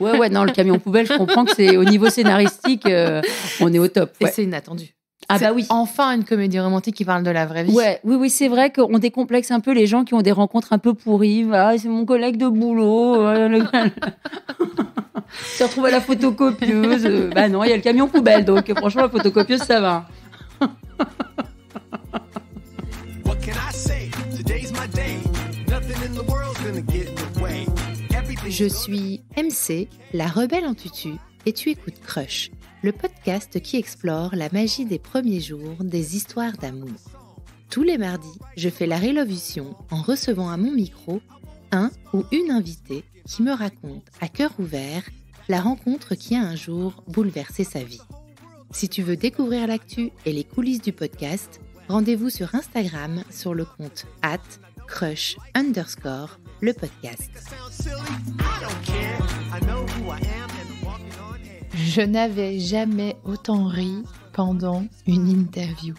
Ouais, non, le camion poubelle, je comprends que c'est au niveau scénaristique, on est au top. Et Ouais. c'est inattendu. Ah C'est bah oui. enfin une comédie romantique qui parle de la vraie vie. Ouais, oui, c'est vrai qu'on décomplexe un peu les gens qui ont des rencontres un peu pourries. Voilà, c'est mon collègue de boulot. Tu retrouves à la photocopieuse. Bah non, il y a le camion poubelle, donc franchement, la photocopieuse, ça va. What can I say? Today's my day. Nothing in the world's gonna get in the way. Everything Je suis MC, la rebelle en tutu, et tu écoutes Crush, le podcast qui explore la magie des premiers jours des histoires d'amour. Tous les mardis, je fais la révolution en recevant à mon micro un ou une invitée qui me raconte à cœur ouvert la rencontre qui a un jour bouleversé sa vie. Si tu veux découvrir l'actu et les coulisses du podcast, rendez-vous sur Instagram sur le compte @crush_le podcast. sounds silly. I don't care. I know who I am and I'm walking on air. Je n'avais jamais autant ri pendant une interview.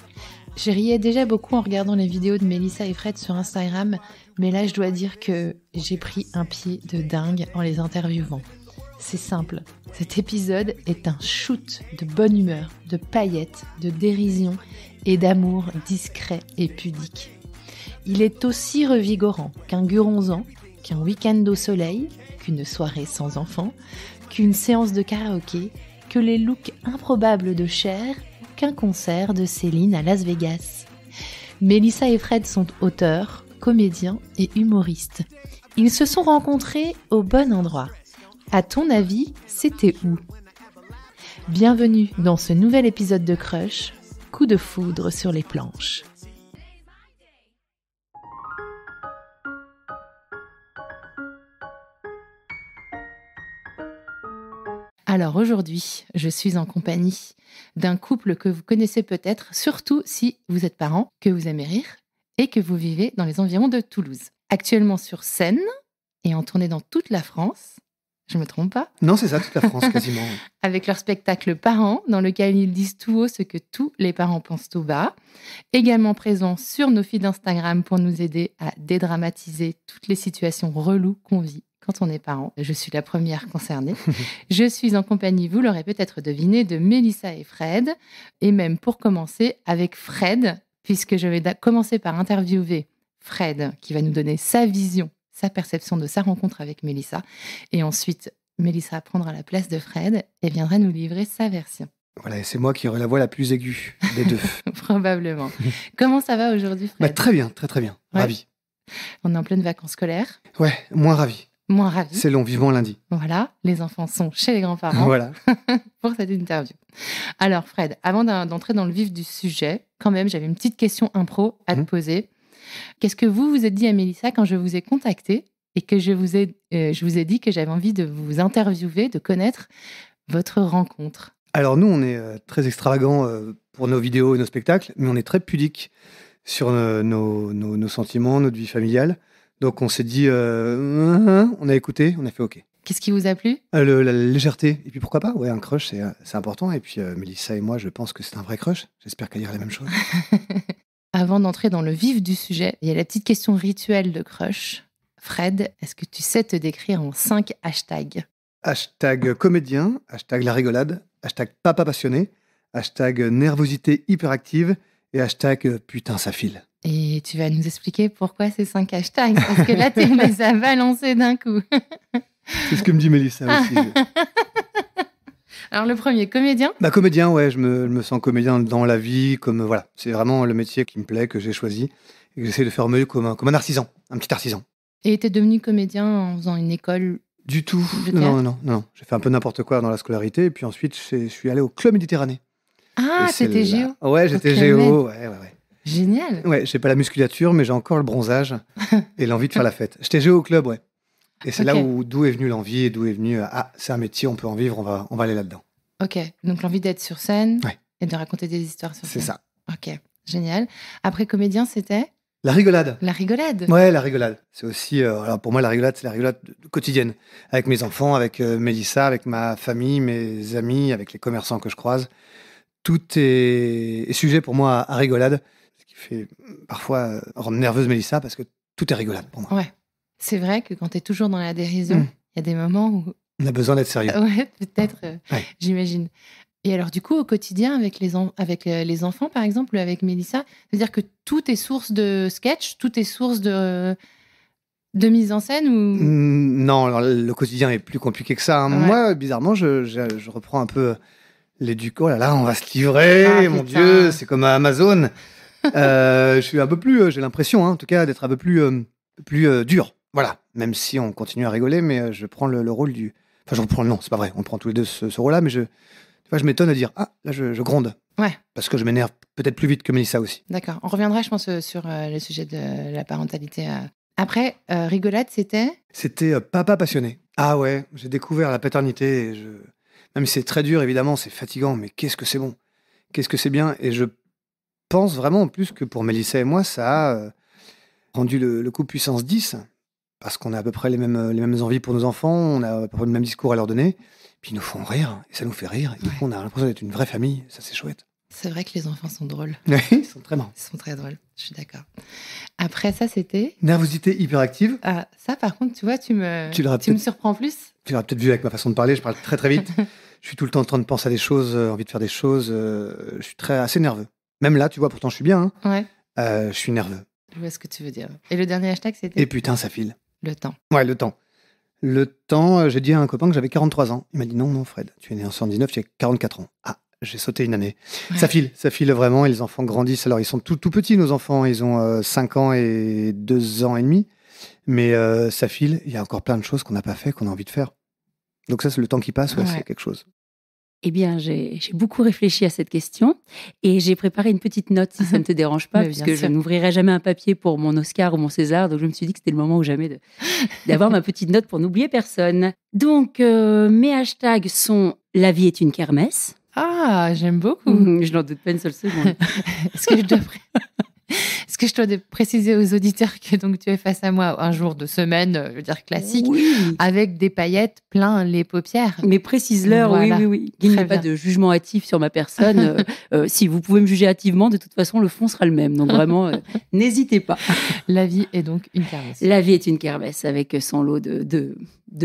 Je riais déjà beaucoup en regardant les vidéos de Mélissa et Fred sur Instagram, mais là je dois dire que j'ai pris un pied de dingue en les interviewant. C'est simple, cet épisode est un shoot de bonne humeur, de paillettes, de dérision et d'amour discret et pudique. Il est aussi revigorant qu'un guronzan, qu'un week-end au soleil, qu'une soirée sans enfants, qu'une séance de karaoké, que les looks improbables de Cher, qu'un concert de Céline à Las Vegas. Mélissa et Fred sont auteurs, comédiens et humoristes. Ils se sont rencontrés au bon endroit. À ton avis, c'était où ? Bienvenue dans ce nouvel épisode de Crush, coup de foudre sur les planches. Alors aujourd'hui, je suis en compagnie d'un couple que vous connaissez peut-être, surtout si vous êtes parents, que vous aimez rire et que vous vivez dans les environs de Toulouse. Actuellement sur scène et en tournée dans toute la France, je me trompe pas, Non, c'est ça, toute la France, quasiment. avec leur spectacle Parents, dans lequel ils disent tout haut ce que tous les parents pensent tout bas. Également présents sur nos feeds d'Instagram pour nous aider à dédramatiser toutes les situations reloues qu'on vit quand on est parent. Je suis la première concernée. Je suis en compagnie, vous l'aurez peut-être deviné, de Mélissa et Fred. Et même pour commencer, avec Fred, puisque je vais commencer par interviewer Fred, qui va nous donner sa vision, sa perception de sa rencontre avec Mélissa. Et ensuite, Mélissa prendra la place de Fred et viendra nous livrer sa version. Voilà, et c'est moi qui aurai la voix la plus aiguë des deux. Probablement. Comment ça va aujourd'hui, Fred ? Bah, très bien, très bien. Ouais. Ravi. On est en pleine vacances scolaires. Ouais, moins ravi. Moins ravi. C'est long, vivement lundi. Voilà, les enfants sont chez les grands-parents Voilà. pour cette interview. Alors, Fred, avant d'entrer dans le vif du sujet, quand même, j'avais une petite question impro à te poser. Qu'est-ce que vous vous êtes dit à Mélissa quand je vous ai contacté et que je vous ai dit que j'avais envie de vous interviewer, de connaître votre rencontre ? Alors nous, on est très extravagants pour nos vidéos et nos spectacles, mais on est très pudiques sur nos sentiments, notre vie familiale. Donc on s'est dit, on a écouté, on a fait OK. Qu'est-ce qui vous a plu ? La légèreté. Et puis pourquoi pas ? Ouais, un crush, c'est important. Et puis Mélissa et moi, je pense que c'est un vrai crush. J'espère qu'elle dira la même chose. Avant d'entrer dans le vif du sujet, il y a la petite question rituelle de crush. Fred, est-ce que tu sais te décrire en 5 hashtags ? Hashtag comédien, hashtag la rigolade, hashtag papa passionné, hashtag nervosité hyperactive et hashtag putain ça file. Et tu vas nous expliquer pourquoi ces 5 hashtags, parce que là, tu les as balancés d'un coup. C'est ce que me dit Mélissa aussi. Alors, le premier, comédien ? Bah comédien, ouais, je me sens comédien dans la vie, comme voilà, c'est vraiment le métier qui me plaît, que j'ai choisi, et que j'essaie de faire mieux comme un artisan, un petit artisan. Et tu es devenu comédien en faisant une école ? Du tout, De non. J'ai fait un peu n'importe quoi dans la scolarité, et puis ensuite, je suis allé au Club Méditerranée. Ah, Et c'est c'était là- géo. Ouais, j'étais Club géo, ouais. Génial. Ouais, j'ai pas la musculature, mais j'ai encore le bronzage et l'envie de faire la fête. J'étais géo au club, ouais. Et c'est là Ok. d'où est venue l'envie et d'où est venu c'est un métier, on peut en vivre, on va aller là-dedans. Ok, donc l'envie d'être sur scène Ouais. et de raconter des histoires sur C'est scène. ça. Ok, génial. Après comédien, c'était La rigolade. la rigolade. Ouais, la rigolade. C'est aussi, alors pour moi, la rigolade, c'est la rigolade quotidienne. Avec mes enfants, avec Mélissa, avec ma famille, mes amis, avec les commerçants que je croise. Tout est sujet pour moi à rigolade. Ce qui fait parfois rendre nerveuse Mélissa parce que tout est rigolade pour moi. Ouais. C'est vrai que quand tu es toujours dans la dérision, il y a des moments où On a besoin d'être sérieux. Ouais, peut-être, Ouais. j'imagine. Et alors, du coup, au quotidien, avec les enfants, par exemple, ou avec Mélissa, c'est-à-dire que tout est source de sketch, tout est source de mise en scène ou... Non, alors, le quotidien est plus compliqué que ça, hein. Ouais. Moi, bizarrement, je reprends un peu l'éduco. Oh là là, on va se livrer, Ah, mon putain. Dieu, c'est comme à Amazon. Je suis un peu plus, j'ai l'impression, hein, en tout cas, d'être un peu plus dur. Voilà, même si on continue à rigoler, mais je prends le rôle du... Enfin, je reprends, non, c'est pas vrai, on prend tous les deux ce rôle-là, mais tu vois, je m'étonne à dire, ah, là, je gronde. Ouais. Parce que je m'énerve peut-être plus vite que Mélissa aussi. D'accord. On reviendra, je pense, sur le sujet de la parentalité. Après, rigolade, c'était... C'était Papa passionné. Ah ouais, j'ai découvert la paternité. Même si c'est très dur, évidemment, c'est fatigant, mais qu'est-ce que c'est bon. Qu'est-ce que c'est bien. Et je pense vraiment, en plus, que pour Mélissa et moi, ça a rendu le coup puissance 10. Parce qu'on a à peu près les mêmes envies pour nos enfants, on a à peu près le même discours à leur donner. Puis ils nous font rire, et ça nous fait rire. Et du coup, on a l'impression d'être une vraie famille. Ça, c'est chouette. C'est vrai que les enfants sont drôles. Ils sont très marrants. Ils sont très drôles, je suis d'accord. Après, ça, c'était... Nervosité hyperactive. Ah, ça, par contre, tu vois, tu me Tu me surprends plus. Tu l'auras peut-être vu avec ma façon de parler, je parle très très vite. Je suis tout le temps en train de penser à des choses, envie de faire des choses. Je suis assez nerveux. Même là, tu vois, pourtant je suis bien. Hein. Ouais, Je suis nerveux. je vois ce que tu veux dire. Et le dernier hashtag, c'était Et putain, ça file. le temps. Ouais, le temps. Le temps, j'ai dit à un copain que j'avais 43 ans. Il m'a dit non, Fred, tu es né en 79, tu as 44 ans. Ah, j'ai sauté une année. Ouais. Ça file vraiment et les enfants grandissent. Alors, ils sont tout petits, nos enfants. Ils ont 5 ans et 2 ans et demi. Mais ça file. Il y a encore plein de choses qu'on n'a pas fait, qu'on a envie de faire. Donc ça, c'est le temps qui passe, ouais. C'est quelque chose. Eh bien, j'ai beaucoup réfléchi à cette question et j'ai préparé une petite note, si ça ne te dérange pas, Mais puisque bien je sûr. n'ouvrirai jamais un papier pour mon Oscar ou mon César. Donc, je me suis dit que c'était le moment ou jamais d'avoir ma petite note pour n'oublier personne. Donc, mes hashtags sont « La vie est une kermesse Ah, j'aime beaucoup. ». Je n'en doute pas une seule seconde. Est-ce que je dois... Est-ce que je dois préciser aux auditeurs que donc tu es face à moi un jour de semaine, je veux dire classique, Oui, avec des paillettes plein les paupières. mais précise-leur, Voilà. oui. Qu'il n'y Très ait pas bien. de jugement hâtif sur ma personne. Si vous pouvez me juger hâtivement, de toute façon, le fond sera le même. Donc, vraiment, n'hésitez pas. La vie est donc une kermesse. La vie est une kermesse avec son lot de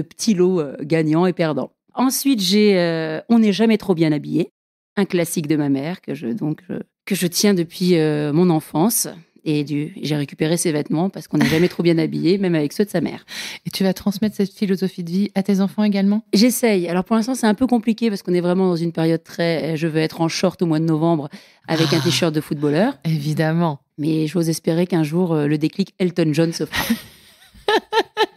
petits lots gagnants et perdants. Ensuite, j'ai On n'est jamais trop bien habillé, un classique de ma mère que je tiens depuis mon enfance. Et j'ai récupéré ses vêtements parce qu'on n'est jamais trop bien habillé, même avec ceux de sa mère. Et tu vas transmettre cette philosophie de vie à tes enfants également? J'essaye. Alors pour l'instant, c'est un peu compliqué parce qu'on est vraiment dans une période très... Je veux être en short au mois de novembre avec un t-shirt de footballeur. Évidemment. Mais j'ose espérer qu'un jour, le déclic Elton John se fera.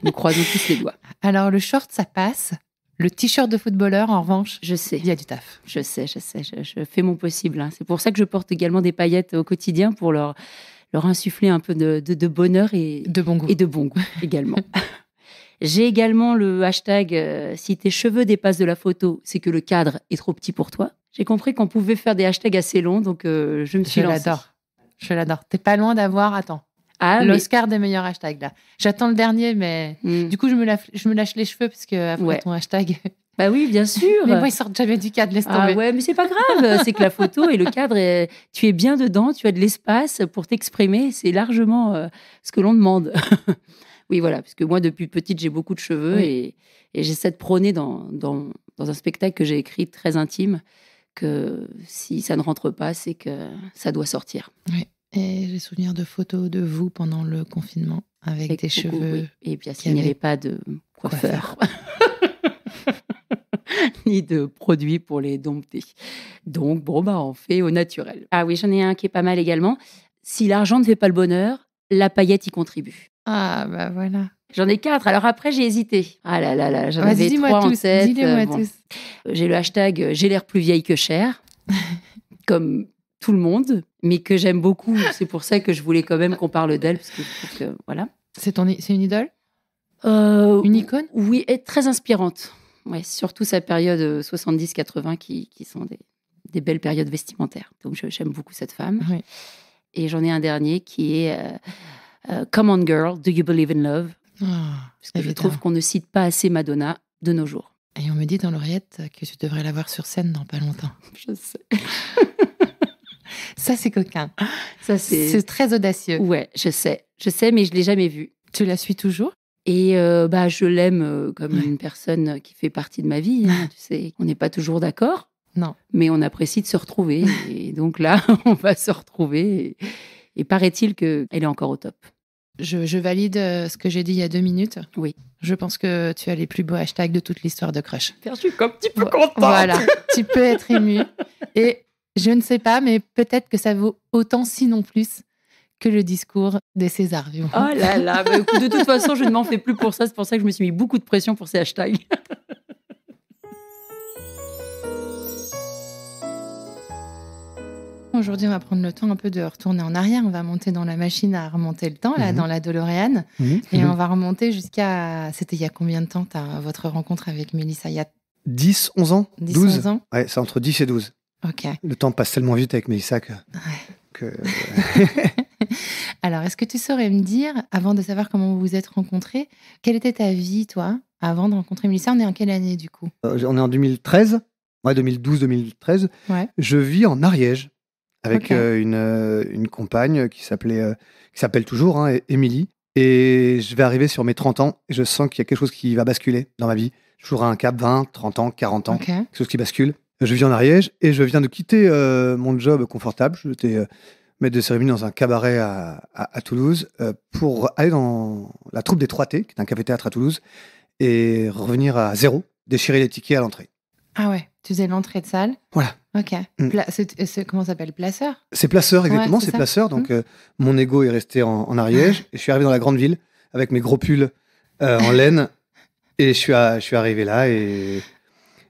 Nous croisons tous les doigts. Alors le short, ça passe. Le t-shirt de footballeur, en revanche, Je sais. il y a du taf. Je sais. Je fais mon possible. Hein. C'est pour ça que je porte également des paillettes au quotidien pour leur insuffler un peu de bonheur et De bon goût. de bon goût également. J'ai également le hashtag si tes cheveux dépassent de la photo, c'est que le cadre est trop petit pour toi. J'ai compris qu'on pouvait faire des hashtags assez longs, donc je me suis Je lancée. l'adore. Je l'adore. T'es pas loin d'avoir... Attends. Ah, mais... L'Oscar des meilleurs hashtags, là. J'attends le dernier, mais... Hmm. Du coup, je me lâche les cheveux parce que après Ouais. ton hashtag... Bah oui, bien sûr. Mais moi, ils sortent jamais du cadre, laisse tomber. Ah ouais, mais c'est pas grave. C'est que la photo et le cadre, tu es bien dedans, tu as de l'espace pour t'exprimer. C'est largement ce que l'on demande. Oui, voilà, parce que moi, depuis petite, j'ai beaucoup de cheveux Oui. et j'essaie de prôner dans un spectacle que j'ai écrit très intime que si ça ne rentre pas, c'est que ça doit sortir. Oui. Et j'ai souvenir de photos de vous pendant le confinement avec des beaucoup, cheveux. oui. Et bien, qui s'il n'y avaient- avait pas de coiffeur. Ni de produits pour les dompter. Donc, bon, bah, on fait au naturel. Ah oui, j'en ai un qui est pas mal également. Si l'argent ne fait pas le bonheur, la paillette y contribue. Ah, bah voilà. J'en ai 4. Alors après, j'ai hésité. Ah là là là, j'en avais Vas-y, 3 dis-moi en tous. tête. Dis-les-moi Bon. tous. J'ai le hashtag j'ai l'air plus vieille que cher, comme tout le monde, mais que j'aime beaucoup. C'est pour ça que je voulais quand même qu'on parle d'elle, parce que je trouve que, voilà. C'est une idole? Euh, Une icône? Oui, et très inspirante. Ouais, surtout sa période 70-80 qui sont des belles périodes vestimentaires. Donc j'aime beaucoup cette femme. Oui. Et j'en ai un dernier qui est Come on girl, do you believe in love? Ah, Parce que je évidemment. trouve qu'on ne cite pas assez Madonna de nos jours. Et on me dit dans l'oreillette que tu devrais la voir sur scène dans pas longtemps. Je sais. Ça, c'est coquin. Ça, C'est très audacieux. Ouais, je sais, mais je l'ai jamais vue. Tu la suis toujours? Et je l'aime comme une personne qui fait partie de ma vie. Hein, tu sais, on n'est pas toujours d'accord. Non. Mais on apprécie de se retrouver. Et donc là, on va se retrouver. Et paraît-il qu'elle est encore au top. Je valide ce que j'ai dit il y a 2 minutes. Oui. Je pense que tu as les plus beaux hashtags de toute l'histoire de Crush. Je suis comme un petit peu contente. Voilà, tu peux être émue. Et je ne sais pas, mais peut-être que ça vaut autant, sinon plus, que le discours des Césars. Oh là là, de toute façon, je ne m'en fais plus pour ça. C'est pour ça que je me suis mis beaucoup de pression pour ces hashtags. Aujourd'hui, on va prendre le temps un peu de retourner en arrière. On va monter dans la machine à remonter le temps, là, dans la DeLorean. Et on va remonter jusqu'à... C'était il y a combien de temps, votre rencontre avec Mélissa? Il y a 10, 11 ans 10, 12 11 ans. Ouais, c'est entre 10 et 12. Ok. Le temps passe tellement vite avec Mélissa que... Alors, est-ce que tu saurais me dire, avant de savoir comment vous vous êtes rencontrés, quelle était ta vie, toi, avant de rencontrer Mélissa? On est en quelle année, du coup? On est en 2013. Ouais, 2012-2013. Ouais. Je vis en Ariège avec une compagne qui s'appelle toujours Émilie. Et je vais arriver sur mes 30 ans et je sens qu'il y a quelque chose qui va basculer dans ma vie. Toujours à un cap 20, 30 ans, 40 ans, quelque chose qui bascule. Je vis en Ariège et je viens de quitter mon job confortable. J'étais maître de cérémonie dans un cabaret à Toulouse pour aller dans la troupe des 3T, qui est un café-théâtre à Toulouse, et revenir à zéro, déchirer les tickets à l'entrée. Ah ouais, tu faisais l'entrée de salle. Voilà. Ok. Comment ça s'appelle? Placeur? C'est placeur, exactement, c'est c'est ça. placeur. Donc mon ego est resté en Ariège et je suis arrivé dans la grande ville avec mes gros pulls en laine et je suis arrivé là et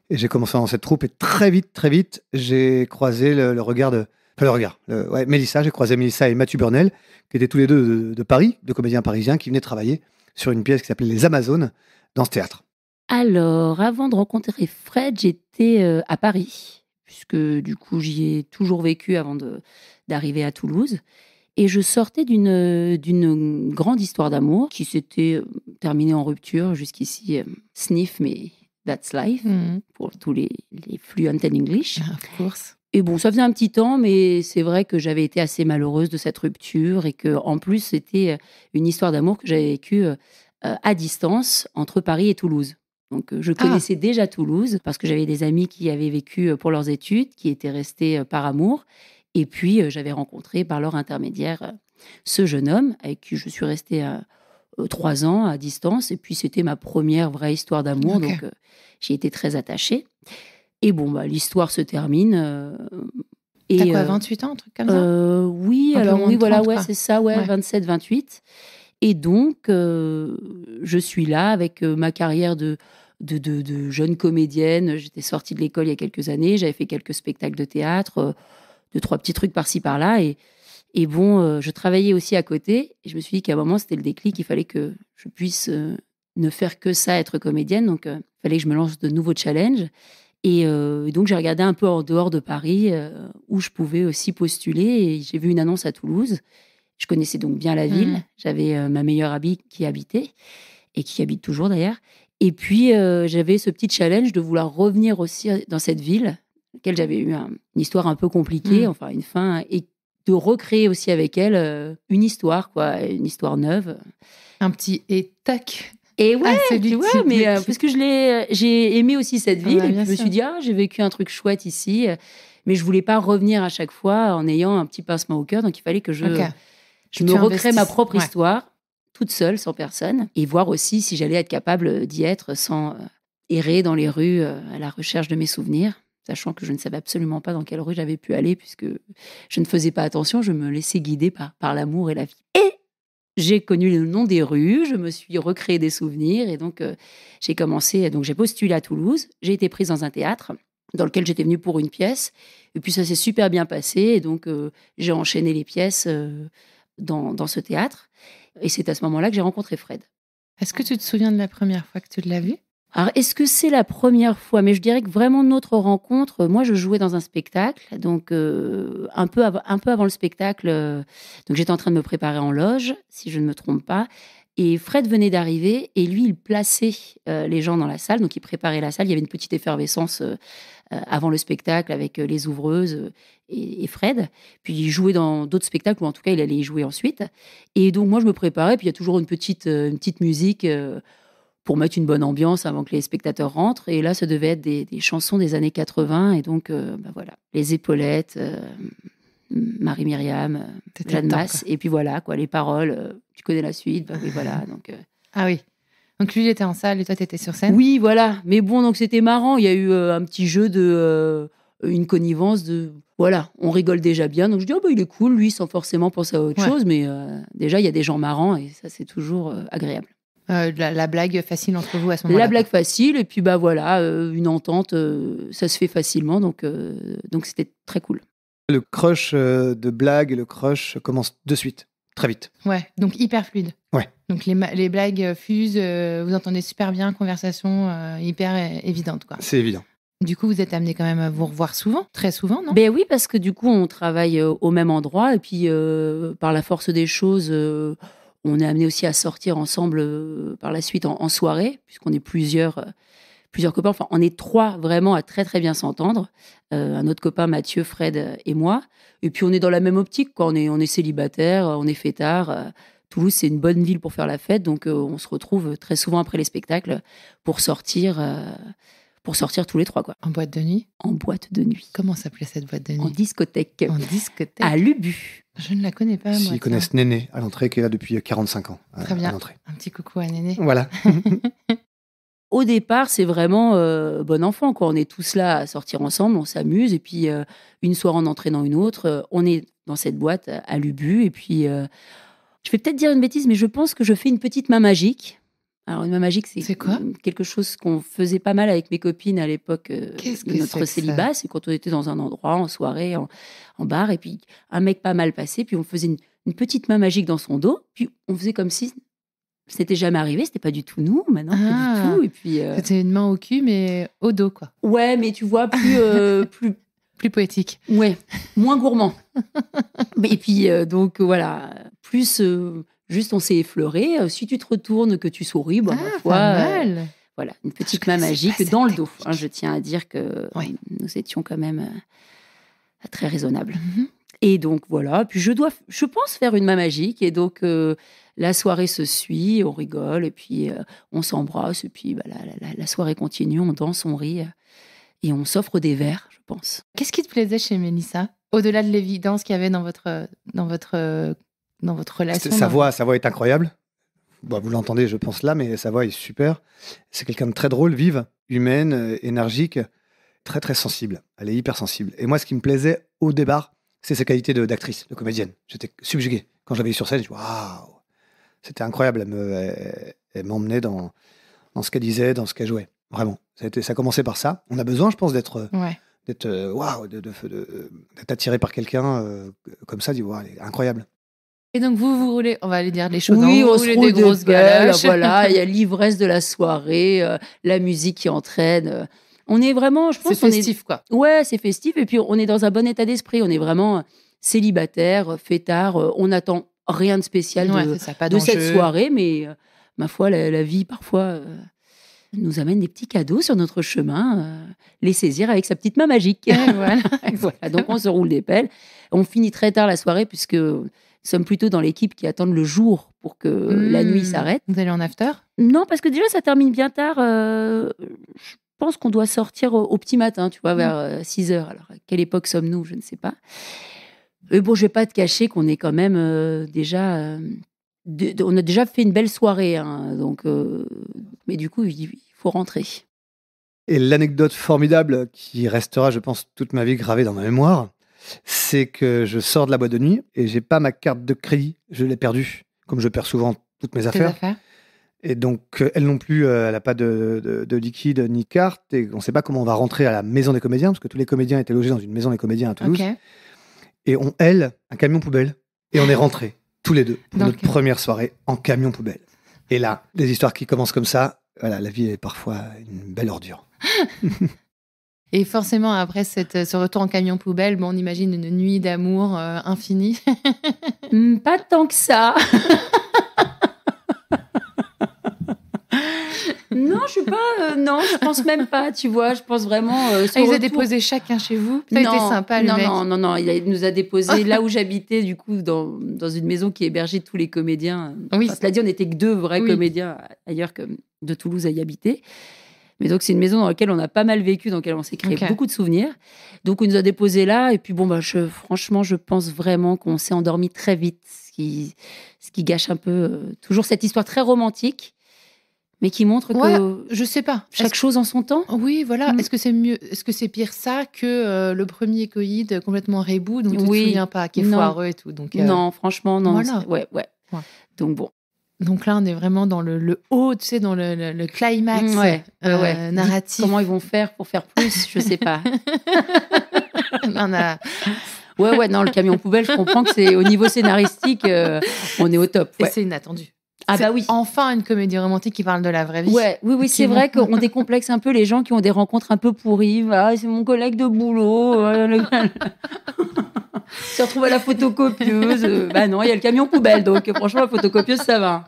j'ai commencé dans cette troupe et très vite, j'ai croisé le regard de... Enfin, le regard. Mélissa, j'ai croisé Mélissa et Mathieu Burnel, qui étaient tous les deux de Paris, deux comédiens parisiens qui venaient travailler sur une pièce qui s'appelait Les Amazones dans ce théâtre. Alors, avant de rencontrer Fred, j'étais à Paris, puisque du coup, j'y ai toujours vécu avant d'arriver à Toulouse. Et je sortais d'une grande histoire d'amour qui s'était terminée en rupture. Jusqu'ici, sniff, mais that's life, pour tous les fluent in English. Of course. Et bon, ça faisait un petit temps, mais c'est vrai que j'avais été assez malheureuse de cette rupture et que, en plus, c'était une histoire d'amour que j'avais vécue à distance entre Paris et Toulouse. Donc, je connaissais déjà Toulouse parce que j'avais des amis qui avaient vécu pour leurs études, qui étaient restés par amour. Et puis, j'avais rencontré par leur intermédiaire ce jeune homme avec qui je suis restée 3 ans à distance. Et puis, c'était ma première vraie histoire d'amour. Okay. Donc, j'y étais très attachée. Et bon, l'histoire se termine. T'as quoi, 28 ans, un truc comme ça? Oui, un alors oui, 30, voilà, quoi. c'est ça, 27, 28. Et donc, je suis là avec ma carrière de jeune comédienne. J'étais sortie de l'école il y a quelques années. J'avais fait quelques spectacles de théâtre, 2-3 petits trucs par-ci, par-là. Et bon, je travaillais aussi à côté. Et je me suis dit qu'à un moment, c'était le déclic. Il fallait que je puisse ne faire que ça, être comédienne. Donc, il fallait que je me lance de nouveaux challenges. Et donc, j'ai regardé un peu en dehors de Paris où je pouvais aussi postuler. Et j'ai vu une annonce à Toulouse. Je connaissais donc bien la ville. J'avais ma meilleure amie qui habitait et qui habite toujours d'ailleurs. Et puis, j'avais ce petit challenge de vouloir revenir aussi dans cette ville, dans laquelle j'avais eu une histoire un peu compliquée, enfin une fin, et de recréer aussi avec elle une histoire neuve. Un petit et tac. Et ouais, tu vois, mais parce que j'ai aimé aussi cette ville, et puis je me suis dit, j'ai vécu un truc chouette ici, mais je voulais pas revenir à chaque fois en ayant un petit pincement au cœur, donc il fallait que je me recrée ma propre histoire, toute seule, sans personne, et voir aussi si j'allais être capable d'y être sans errer dans les rues à la recherche de mes souvenirs, sachant que je ne savais absolument pas dans quelle rue j'avais pu aller, puisque je ne faisais pas attention, je me laissais guider par l'amour et la vie. Et j'ai connu le nom des rues, je me suis recréé des souvenirs, et donc j'ai commencé, donc j'ai postulé à Toulouse, j'ai été prise dans un théâtre dans lequel j'étais venue pour une pièce, et puis ça s'est super bien passé, et donc j'ai enchaîné les pièces dans ce théâtre, et c'est à ce moment-là que j'ai rencontré Fred. Est-ce que tu te souviens de la première fois que tu l'as vu? Alors, est-ce que c'est la première fois? Mais je dirais que vraiment notre rencontre, moi je jouais dans un spectacle, donc un peu avant le spectacle, donc j'étais en train de me préparer en loge, si je ne me trompe pas, Et Fred venait d'arriver et lui, il plaçait les gens dans la salle. Donc, il préparait la salle. Il y avait une petite effervescence avant le spectacle avec les ouvreuses et Fred. Puis, il jouait dans d'autres spectacles, ou en tout cas, il allait y jouer ensuite. Et donc, moi, je me préparais. Puis, il y a toujours une petite musique pour mettre une bonne ambiance avant que les spectateurs rentrent. Et là, ça devait être des chansons des années 80. Et donc, voilà, les épaulettes, Marie-Myriam, Jeanne Masse. Et puis voilà, quoi, les paroles, tu connais la suite. Oui, voilà. Donc, Ah oui. Donc lui, il était en salle et toi, tu étais sur scène. Oui, voilà. Mais bon, donc c'était marrant. Il y a eu un petit jeu de... une connivence de... Voilà, on rigole déjà bien. Donc je dis, il est cool, lui, sans forcément penser à autre chose. Mais déjà, il y a des gens marrants et ça, c'est toujours agréable. La blague facile entre vous à ce moment-là. La blague facile, et puis voilà, une entente, ça se fait facilement, donc c'était très cool. Le crush de blague et le crush commence de suite, très vite. Ouais, donc hyper fluide. Ouais. Donc les blagues fusent, vous entendez super bien, conversation hyper évidente, quoi. C'est évident. Du coup, vous êtes amenés quand même à vous revoir souvent, très souvent, non ? Ben oui, parce que du coup, on travaille au même endroit, et puis par la force des choses... on est amené aussi à sortir ensemble par la suite en soirée, puisqu'on est plusieurs copains. Enfin, on est 3 vraiment à très, très bien s'entendre. Un autre copain, Mathieu, Fred et moi. Et puis, on est dans la même optique, quoi. On est célibataire, on est fêtard. Toulouse, c'est une bonne ville pour faire la fête. Donc, on se retrouve très souvent après les spectacles pour sortir tous les 3, quoi. En boîte de nuit ? En boîte de nuit. Comment s'appelait cette boîte de nuit ? En discothèque. En discothèque. À Lubu. Je ne la connais pas, moi. S'ils connaissent Néné à l'entrée, qui est là depuis 45 ans. Très bien. À l'entrée. Un petit coucou à Néné. Voilà. Au départ, c'est vraiment bon enfant, quoi. On est tous là à sortir ensemble, on s'amuse. Et puis, une soirée en entraînant une autre, on est dans cette boîte à Lubu. Et puis, je vais peut-être dire une bêtise, mais je pense que je fais une petite main magique. Alors, une main magique, c'est quoi ? Quelque chose qu'on faisait pas mal avec mes copines à l'époque Qu'est-ce de que notre c'est célibat. C'est quand on était dans un endroit, en soirée, en bar, et puis un mec pas mal passé, puis on faisait une petite main magique dans son dos, puis on faisait comme si ce n'était jamais arrivé, c'était pas du tout nous, maintenant, pas du tout. Et puis, c'était une main au cul, mais au dos, quoi. Ouais, mais tu vois, plus poétique. Ouais, moins gourmand. Et puis, donc, voilà, plus... juste, on s'est effleuré. Si tu te retournes, que tu souris, ma foi, pas mal. Voilà, une petite main magique dans le dos. Je tiens à dire que nous étions quand même très raisonnables. Mm-hmm. Et donc, voilà. Puis, je pense faire une main magique. Et donc, la soirée se suit, on rigole, et puis on s'embrasse. Et puis, la soirée continue, on danse, on rit. Et on s'offre des verres, je pense. Qu'est-ce qui te plaisait chez Mélissa ? Au-delà de l'évidence qu'il y avait dans votre relation. Sa voix est incroyable. Bon, vous l'entendez, je pense là, mais sa voix est super. C'est quelqu'un de très drôle, vive, humaine, énergique, très très sensible. Elle est hyper sensible. Et moi, ce qui me plaisait au départ, c'est ses qualités d'actrice, de comédienne. J'étais subjugué. Quand je l'avais vue sur scène, je me dis waouh, c'était incroyable. Elle m'emmenait dans ce qu'elle disait, dans ce qu'elle jouait. Vraiment. Ça a commencé par ça. On a besoin, je pense, d'être attiré par quelqu'un comme ça, dit waouh, elle est incroyable. Et donc, vous roulez, on va aller dire les choses. Oui, on roule des grosses galoches. Voilà, il y a l'ivresse de la soirée, la musique qui entraîne. On est vraiment, je pense... C'est festif, quoi. Ouais, c'est festif. Et puis, on est dans un bon état d'esprit. On est vraiment célibataire, fêtard. On n'attend rien de spécial de cette soirée. Mais ma foi, la vie, parfois, nous amène des petits cadeaux sur notre chemin. Les saisir avec sa petite main magique. Voilà. Voilà, donc, on se roule des pelles. On finit très tard la soirée puisque... Nous sommes plutôt dans l'équipe qui attendent le jour pour que la nuit s'arrête. Vous allez en after ? Non, parce que déjà, ça termine bien tard. Je pense qu'on doit sortir au petit matin, tu vois, vers 6 heures. Alors, à quelle époque sommes-nous ? Je ne sais pas. Et bon, je ne vais pas te cacher qu'on est quand même déjà... on a déjà fait une belle soirée. Hein, donc, mais du coup, il faut rentrer. Et l'anecdote formidable qui restera, je pense, toute ma vie gravée dans ma mémoire, c'est que je sors de la boîte de nuit et j'ai pas ma carte de crédit, je l'ai perdue, comme je perds souvent toutes mes affaires. Et donc elle non plus, elle n'a pas de liquide ni carte, et on ne sait pas comment on va rentrer à la maison des comédiens, parce que tous les comédiens étaient logés dans une maison des comédiens à Toulouse. Okay. Et on hèle un camion poubelle, et on est rentrés tous les deux pour notre première soirée en camion poubelle. Et là, des histoires qui commencent comme ça, voilà, la vie est parfois une belle ordure. Et forcément, après ce retour en camion poubelle, on imagine une nuit d'amour infinie. Pas tant que ça. Non, je suis pas. Non, je pense même pas. Tu vois, je pense vraiment. Ils ont déposé chacun chez vous. Ça a été sympa, le mec. Non. Il nous a déposé là où j'habitais, du coup, dans une maison qui hébergeait tous les comédiens. Oui. Cela dit, on n'était que 2 vrais comédiens ailleurs que de Toulouse à y habiter. Mais donc, c'est une maison dans laquelle on a pas mal vécu, dans laquelle on s'est créé beaucoup de souvenirs. Donc, on nous a déposés là. Et puis, bon, franchement, je pense vraiment qu'on s'est endormi très vite. Ce qui gâche un peu toujours cette histoire très romantique, mais qui montre que je sais pas. Chaque chose en son temps. Oui, voilà. Est-ce que c'est mieux? Est-ce que c'est pire ça que le premier coïd complètement reboot dont tu te souviens pas, qui est foireux et tout? Donc, non, franchement, non. Voilà. Ouais. Donc, bon. Donc là, on est vraiment dans le haut, tu sais, dans le climax narratif. Comment ils vont faire pour faire plus? Je sais pas. On a... non, le camion poubelle, je comprends que c'est au niveau scénaristique, on est au top. Et c'est inattendu. Ah bah oui. Enfin une comédie romantique qui parle de la vraie vie. Oui, c'est vrai qu'on décomplexe un peu les gens qui ont des rencontres un peu pourries. Ah, c'est mon collègue de boulot. Se retrouve à la photocopieuse. Bah non, il y a le camion poubelle, donc franchement, la photocopieuse, ça va.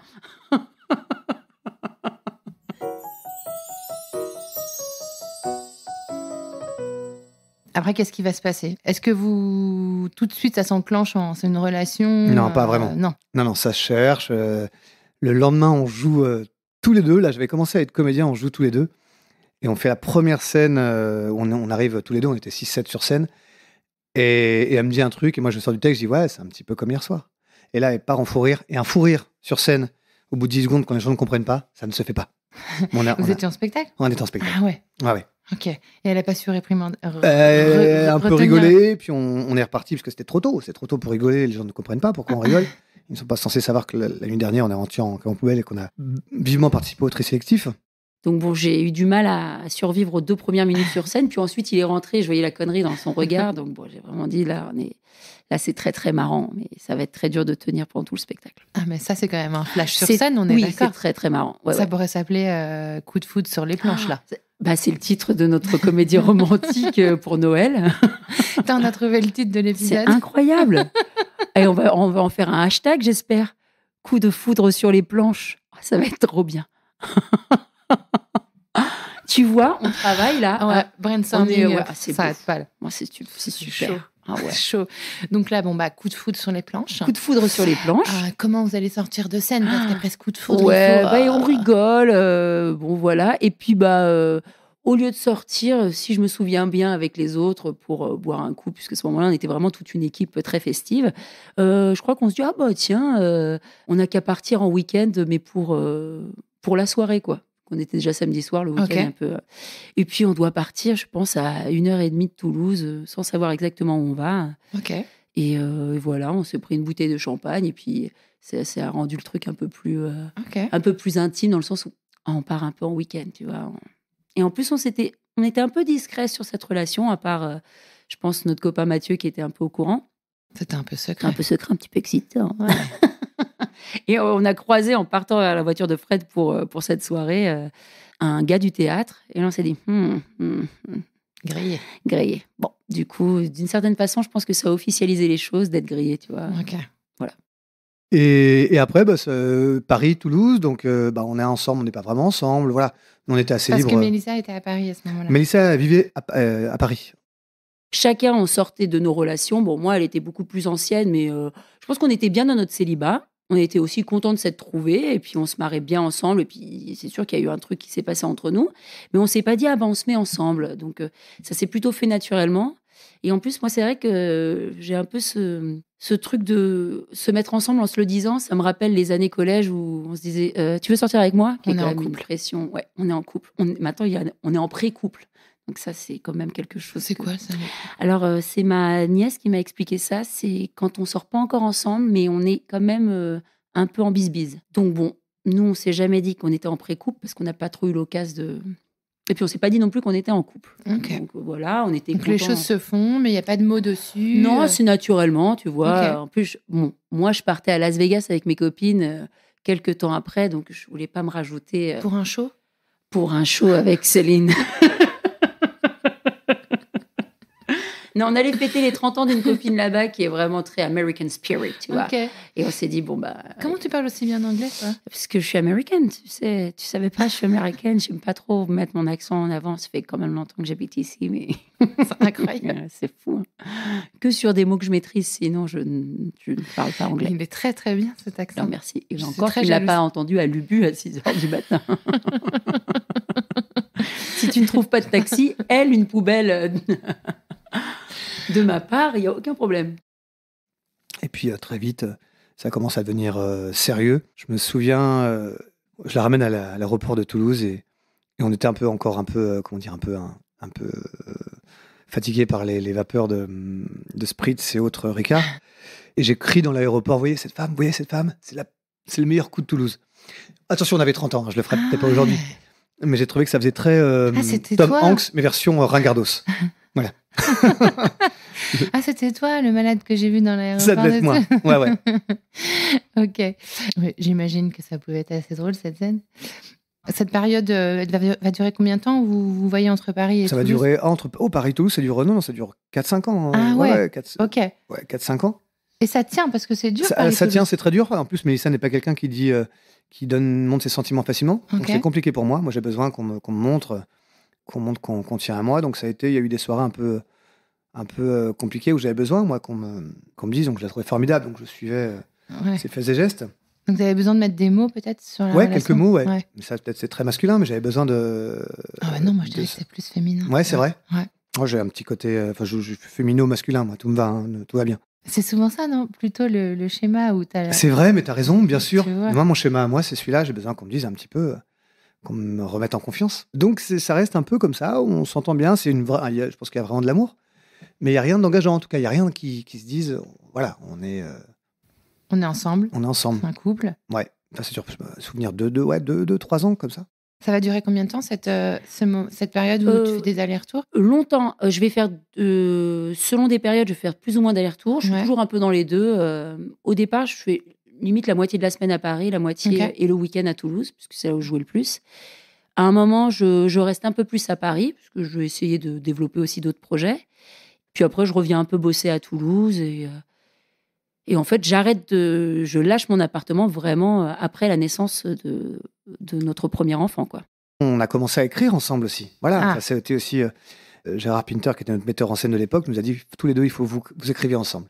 Après, qu'est-ce qui va se passer? Est-ce que vous, tout de suite, ça s'enclenche c'est une relation? Non, pas vraiment. Non, ça se cherche. Le lendemain, on joue tous les deux. Là, j'avais commencé à être comédien, on joue tous les deux. Et on fait la première scène, on arrive tous les deux, on était 6-7 sur scène. Et elle me dit un truc, et moi je sors du texte, je dis ouais, c'est un petit peu comme hier soir. Et là, elle part en fou rire. Et un fou rire sur scène, au bout de 10 secondes, quand les gens ne comprennent pas, ça ne se fait pas. Vous étiez en spectacle? On était en spectacle. Ah ouais. Ouais. Ok. Et elle n'a pas su réprimander? Un peu rigolé, puis on est reparti parce que c'était trop tôt. C'est trop tôt pour rigoler, les gens ne comprennent pas pourquoi on rigole. Ils ne sont pas censés savoir que la nuit dernière, on est rentré en poubelle et qu'on a vivement participé au tri sélectif. Donc bon, j'ai eu du mal à survivre aux 2 premières minutes sur scène. Puis ensuite, il est rentré, je voyais la connerie dans son regard. Donc bon, j'ai vraiment dit, là, c'est très, très marrant. Mais ça va être très dur de tenir pendant tout le spectacle. Ah, mais ça, c'est quand même un flash sur scène, on est d'accord? Oui, c'est très, très marrant. Ça pourrait s'appeler Coup de foudre sur les planches, là. C'est le titre de notre comédie romantique pour Noël. On a trouvé le titre de l'épisode. C'est incroyable. Et on va en faire un hashtag, j'espère. Coup de foudre sur les planches. Ça va être trop bien. Tu vois, on travaille là. Brainstorming, ça n'arrête pas là. C'est super. Chaud. Donc là, coup de foudre sur les planches. Coup de foudre sur les planches. Comment vous allez sortir de scène? Parce qu'après ce coup de foudre, on rigole. Bon, voilà. Et puis, au lieu de sortir, si je me souviens bien, avec les autres pour boire un coup, puisque à ce moment-là, on était vraiment toute une équipe très festive, je crois qu'on se dit, tiens, on n'a qu'à partir en week-end, mais pour la soirée, quoi. On était déjà samedi soir, le week-end un peu. Et puis, on doit partir, je pense, à 1h30 de Toulouse, sans savoir exactement où on va. Ok. Et voilà, on s'est pris une bouteille de champagne, et puis ça a rendu le truc un peu plus intime, dans le sens où on part un peu en week-end, tu vois. Et en plus, on était un peu discret sur cette relation, à part, je pense, notre copain Mathieu, qui était un peu au courant. C'était un peu secret. Un petit peu excitant. Ouais. Et on a croisé, en partant à la voiture de Fred pour cette soirée, un gars du théâtre. Et là, on s'est dit, grillé. Bon, du coup, d'une certaine façon, je pense que ça a officialisé les choses d'être grillé, tu vois. Ok. Voilà. Et après, Paris, Toulouse, donc on est ensemble, on n'est pas vraiment ensemble, voilà. On était assez libres. Parce que Mélissa était à Paris à ce moment-là. Mélissa vivait à Paris. Chacun, on sortait de nos relations. Bon, moi, elle était beaucoup plus ancienne, mais je pense qu'on était bien dans notre célibat. On était aussi contents de s'être trouvés, et puis on se marrait bien ensemble. Et puis, c'est sûr qu'il y a eu un truc qui s'est passé entre nous. Mais on ne s'est pas dit, on se met ensemble. Donc, ça s'est plutôt fait naturellement. Et en plus, moi, c'est vrai que j'ai un peu ce truc de se mettre ensemble en se le disant. Ça me rappelle les années collège où on se disait, tu veux sortir avec moi? On est en couple. Pression. Ouais, on est en couple. Maintenant, on est en pré-couple. Donc ça, c'est quand même quelque chose. C'est quoi ça? Alors, c'est ma nièce qui m'a expliqué ça. C'est quand on sort pas encore ensemble, mais on est quand même un peu en bisbise. Donc bon, nous, on s'est jamais dit qu'on était en pré-couple parce qu'on n'a pas trop eu l'occasion de... Et puis, on s'est pas dit non plus qu'on était en couple. Okay. Donc voilà, on était Donc les choses se font, mais il n'y a pas de mots dessus. Non, c'est naturellement, tu vois. Okay. En plus, moi, je partais à Las Vegas avec mes copines quelques temps après, donc je voulais pas me rajouter... Pour un show? Pour un show avec Céline. Non, on allait fêter les 30 ans d'une copine là-bas qui est vraiment très American Spirit, tu vois. Ok. Et on s'est dit, bon, bah. Comment tu parles aussi bien anglais, toi? Parce que je suis américaine, tu sais. Tu savais pas, je suis américaine. J'aime pas trop mettre mon accent en avant. Ça fait quand même longtemps que j'habite ici, mais. C'est incroyable. C'est fou. Hein. Que sur des mots que je maîtrise, sinon je ne parle pas anglais. Il est très très bien cet accent. Non, merci. Et Je suis encore, très tu ne l'as jalouse. pas entendu à Lubu à 6h du matin. Si tu ne trouves pas de taxi, une poubelle de ma part, il n'y a aucun problème. Et puis très vite, ça commence à devenir sérieux. Je me souviens, je la ramène à l'aéroport de Toulouse et on était un peu fatigué par les vapeurs de Spritz et autres Ricard. Et j'ai crié dans l'aéroport, vous voyez cette femme, c'est le meilleur coup de Toulouse. Attention, on avait 30 ans, je le ferai peut-être pas aujourd'hui. Mais j'ai trouvé que ça faisait très c'était Tom toi Hanks, mais version Ringardos. Voilà. Ah, c'était toi, le malade que j'ai vu dans l'aéroport. Ça devait être moi. Ouais. Ok. Ouais, j'imagine que ça pouvait être assez drôle, cette scène. Cette période elle va durer combien de temps? Vous voyez entre Paris et Ça va Toulouse? durer Paris-Toulouse, ça dure 4-5 ans. Ah ouais. 4-5 ans. Et ça tient parce que c'est dur. Ça Paris-Toulouse. tient, c'est très dur. En plus, Mélissa n'est pas quelqu'un qui dit, montre ses sentiments facilement. Donc Ok. c'est compliqué pour moi. Moi, j'ai besoin qu'on me montre, qu'on tient à moi. Donc il y a eu des soirées un peu compliquées où j'avais besoin, moi, qu'on me dise. Donc je la trouvais formidable. Donc je suivais Ouais. ses faits et gestes. Donc, vous avez besoin de mettre des mots peut-être sur la Ouais, relation. quelques mots, ouais. Ouais. Mais ça, peut-être, c'est très masculin, mais j'avais besoin de. Ah bah non, moi je dirais que c'est plus féminin. Ouais, c'est vrai. Ouais. Moi, j'ai un petit côté. Je suis fémino-masculin, moi. Tout me va, hein, tout va bien. C'est souvent ça, non? Plutôt le schéma où t'as. C'est vrai, mais t'as raison, bien sûr. Tu vois. Moi, mon schéma à moi, c'est celui-là. J'ai besoin qu'on me dise un petit peu, qu'on me remette en confiance. Donc, ça reste un peu comme ça, où on s'entend bien. Je pense qu'il y a vraiment de l'amour. Mais il n'y a rien d'engageant, en tout cas. Il n'y a rien qui se dise, voilà, on est ensemble, ensemble. un couple. Ouais. Enfin, c'est sûr, souvenir de 2-3 ans, comme ça. Ça va durer combien de temps, cette période où tu fais des allers-retours? Longtemps. Je vais faire, selon des périodes, je vais faire plus ou moins d'allers-retours. Je suis Ouais. toujours un peu dans les deux. Au départ, je fais limite la moitié de la semaine à Paris, la moitié Ok. et le week-end à Toulouse, parce que c'est là où je jouais le plus. À un moment, je reste un peu plus à Paris, parce que je vais essayer de développer aussi d'autres projets. Puis après, je reviens un peu bosser à Toulouse. Et en fait, je lâche mon appartement vraiment après la naissance de notre premier enfant, quoi. On a commencé à écrire ensemble aussi. Voilà, Ah. ça a été aussi Gérard Pinter, qui était notre metteur en scène de l'époque, nous a dit tous les deux, il faut vous écriviez ensemble.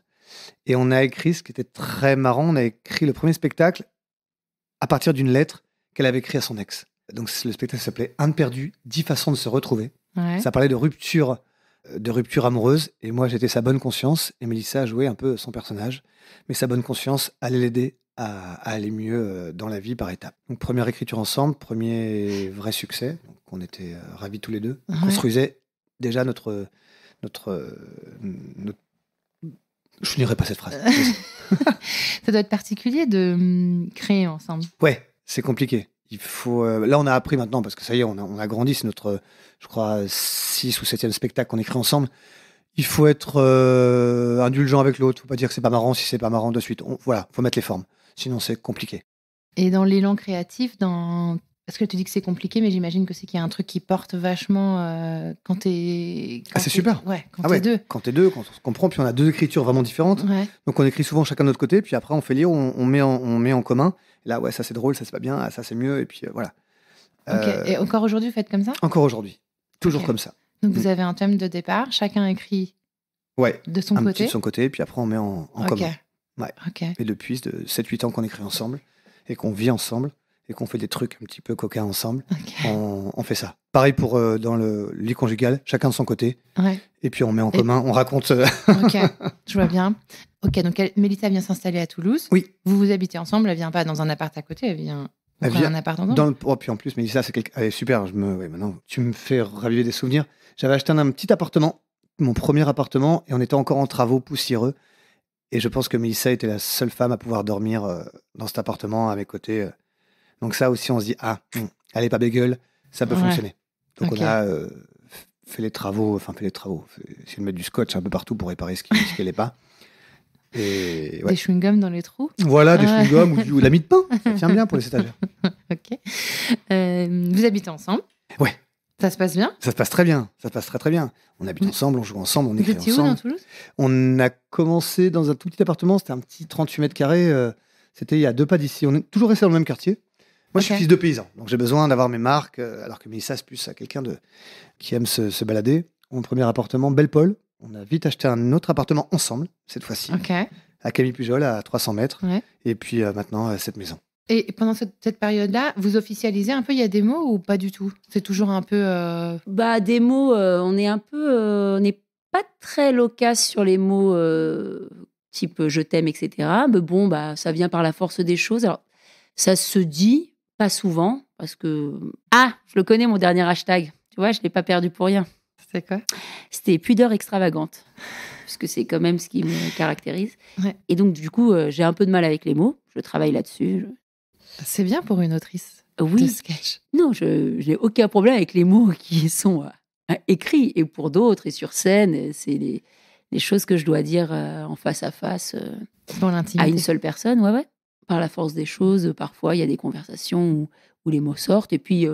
Et on a écrit, ce qui était très marrant, on a écrit le premier spectacle à partir d'une lettre qu'elle avait écrite à son ex. Donc le spectacle s'appelait Inde perdue, 10 façons de se retrouver. Ouais. Ça parlait de rupture amoureuse. Et moi, j'étais sa bonne conscience. Et Mélissa a joué un peu son personnage. Mais sa bonne conscience allait l'aider à aller mieux dans la vie par étapes. Donc, première écriture ensemble, premier vrai succès. Donc, on était ravis tous les deux. On Ouais. construisait déjà notre... Je finirai pas cette phrase. Ça doit être particulier de créer ensemble. Ouais, c'est compliqué. Il faut. Là, on a appris maintenant, parce que ça y est, on a grandi. C'est notre, je crois, 6 ou 7e spectacle qu'on écrit ensemble. Il faut être indulgent avec l'autre. Faut pas dire que c'est pas marrant si c'est pas marrant de suite. Voilà, faut mettre les formes. Sinon, c'est compliqué. Et dans l'élan créatif, parce que tu dis que c'est compliqué, mais j'imagine que c'est qu'il y a un truc qui porte vachement quand t'es. Ah, c'est super. Ouais, quand Ah t'es ouais, deux. quand t'es deux, quand on se comprend, puis on a deux écritures vraiment différentes. Ouais. Donc on écrit souvent chacun de notre côté, puis après on fait lire, on met en commun. Et là, ouais, ça c'est drôle, ça c'est pas bien, ah, ça c'est mieux, et puis voilà. Ok. Et encore aujourd'hui, vous faites comme ça? Encore aujourd'hui, toujours Ok. comme ça. Donc vous avez un thème de départ, chacun écrit Ouais, de son un petit côté. de son côté, puis après on met en Ok. commun. Ouais. Ok. Et depuis 7-8 ans qu'on écrit ensemble, et qu'on vit ensemble, et qu'on fait des trucs un petit peu coquins ensemble, Ok. on fait ça. Pareil pour dans le lit conjugal, chacun de son côté, Ouais. et puis on met en Et- commun, on raconte. Ok. Je vois bien. Ok. Donc Mélissa vient s'installer à Toulouse. Oui. Vous habitez ensemble. Elle vient pas dans un appart à côté. Elle vient. Elle Vous prenez vient un appart ensemble. Dans le... Oh, puis en plus, Mélissa, elle est super. Ouais, maintenant, tu me fais raviver des souvenirs. J'avais acheté un petit appartement, mon premier appartement, et on était encore en travaux poussiéreux. Et je pense que Mélissa était la seule femme à pouvoir dormir dans cet appartement à mes côtés. Donc ça aussi, on se dit, elle est pas bégueule, ça peut Ouais. fonctionner. Donc Ok. on a fait les travaux, essayé de mettre du scotch un peu partout pour réparer ce qui n'est pas. Et ouais. Des chewing-gums dans les trous. Voilà, des Ouais. chewing-gums ou de la mie de pain. Ça tient bien pour les étagères. Ok. Vous habitez ensemble. Ouais. Ça se passe bien? Ça se passe très bien. Ça se passe très très bien. On habite ensemble, on joue ensemble, on Vous écrit étiez où ensemble. dans Toulouse? On a commencé dans un tout petit appartement. C'était un petit 38 mètres carrés. C'était il y a 2 pas d'ici. On est toujours resté dans le même quartier. Moi, je suis Ok. fils de paysan, donc j'ai besoin d'avoir mes marques, alors que Mélissa, c'est plus à quelqu'un qui aime se balader. Mon premier appartement, Belle-Paul. On a vite acheté un autre appartement ensemble, cette fois-ci, Ok. à Camille Pujol, à 300 mètres. Ouais. Et puis maintenant, cette maison. Et pendant cette période-là, vous officialisez un peu, il y a des mots ou pas du tout? C'est toujours un peu... Bah, des mots, on est un peu, on n'est pas très loquace sur les mots type je t'aime, etc. Mais bon, bah, ça vient par la force des choses. Alors, ça se dit pas souvent parce que je le connais mon dernier hashtag. Tu vois, je l'ai pas perdu pour rien. C'est quoi? C'était pudeur extravagante, parce que c'est quand même ce qui me caractérise. Ouais. Et donc du coup, j'ai un peu de mal avec les mots. Je travaille là-dessus. C'est bien pour une autrice de Oui, sketch. non, je n'ai aucun problème avec les mots qui sont écrits. Et pour d'autres, et sur scène, c'est les choses que je dois dire en face à face Pour à l'intimité. une seule personne. Ouais. Par la force des choses, parfois, il y a des conversations où les mots sortent. Et puis,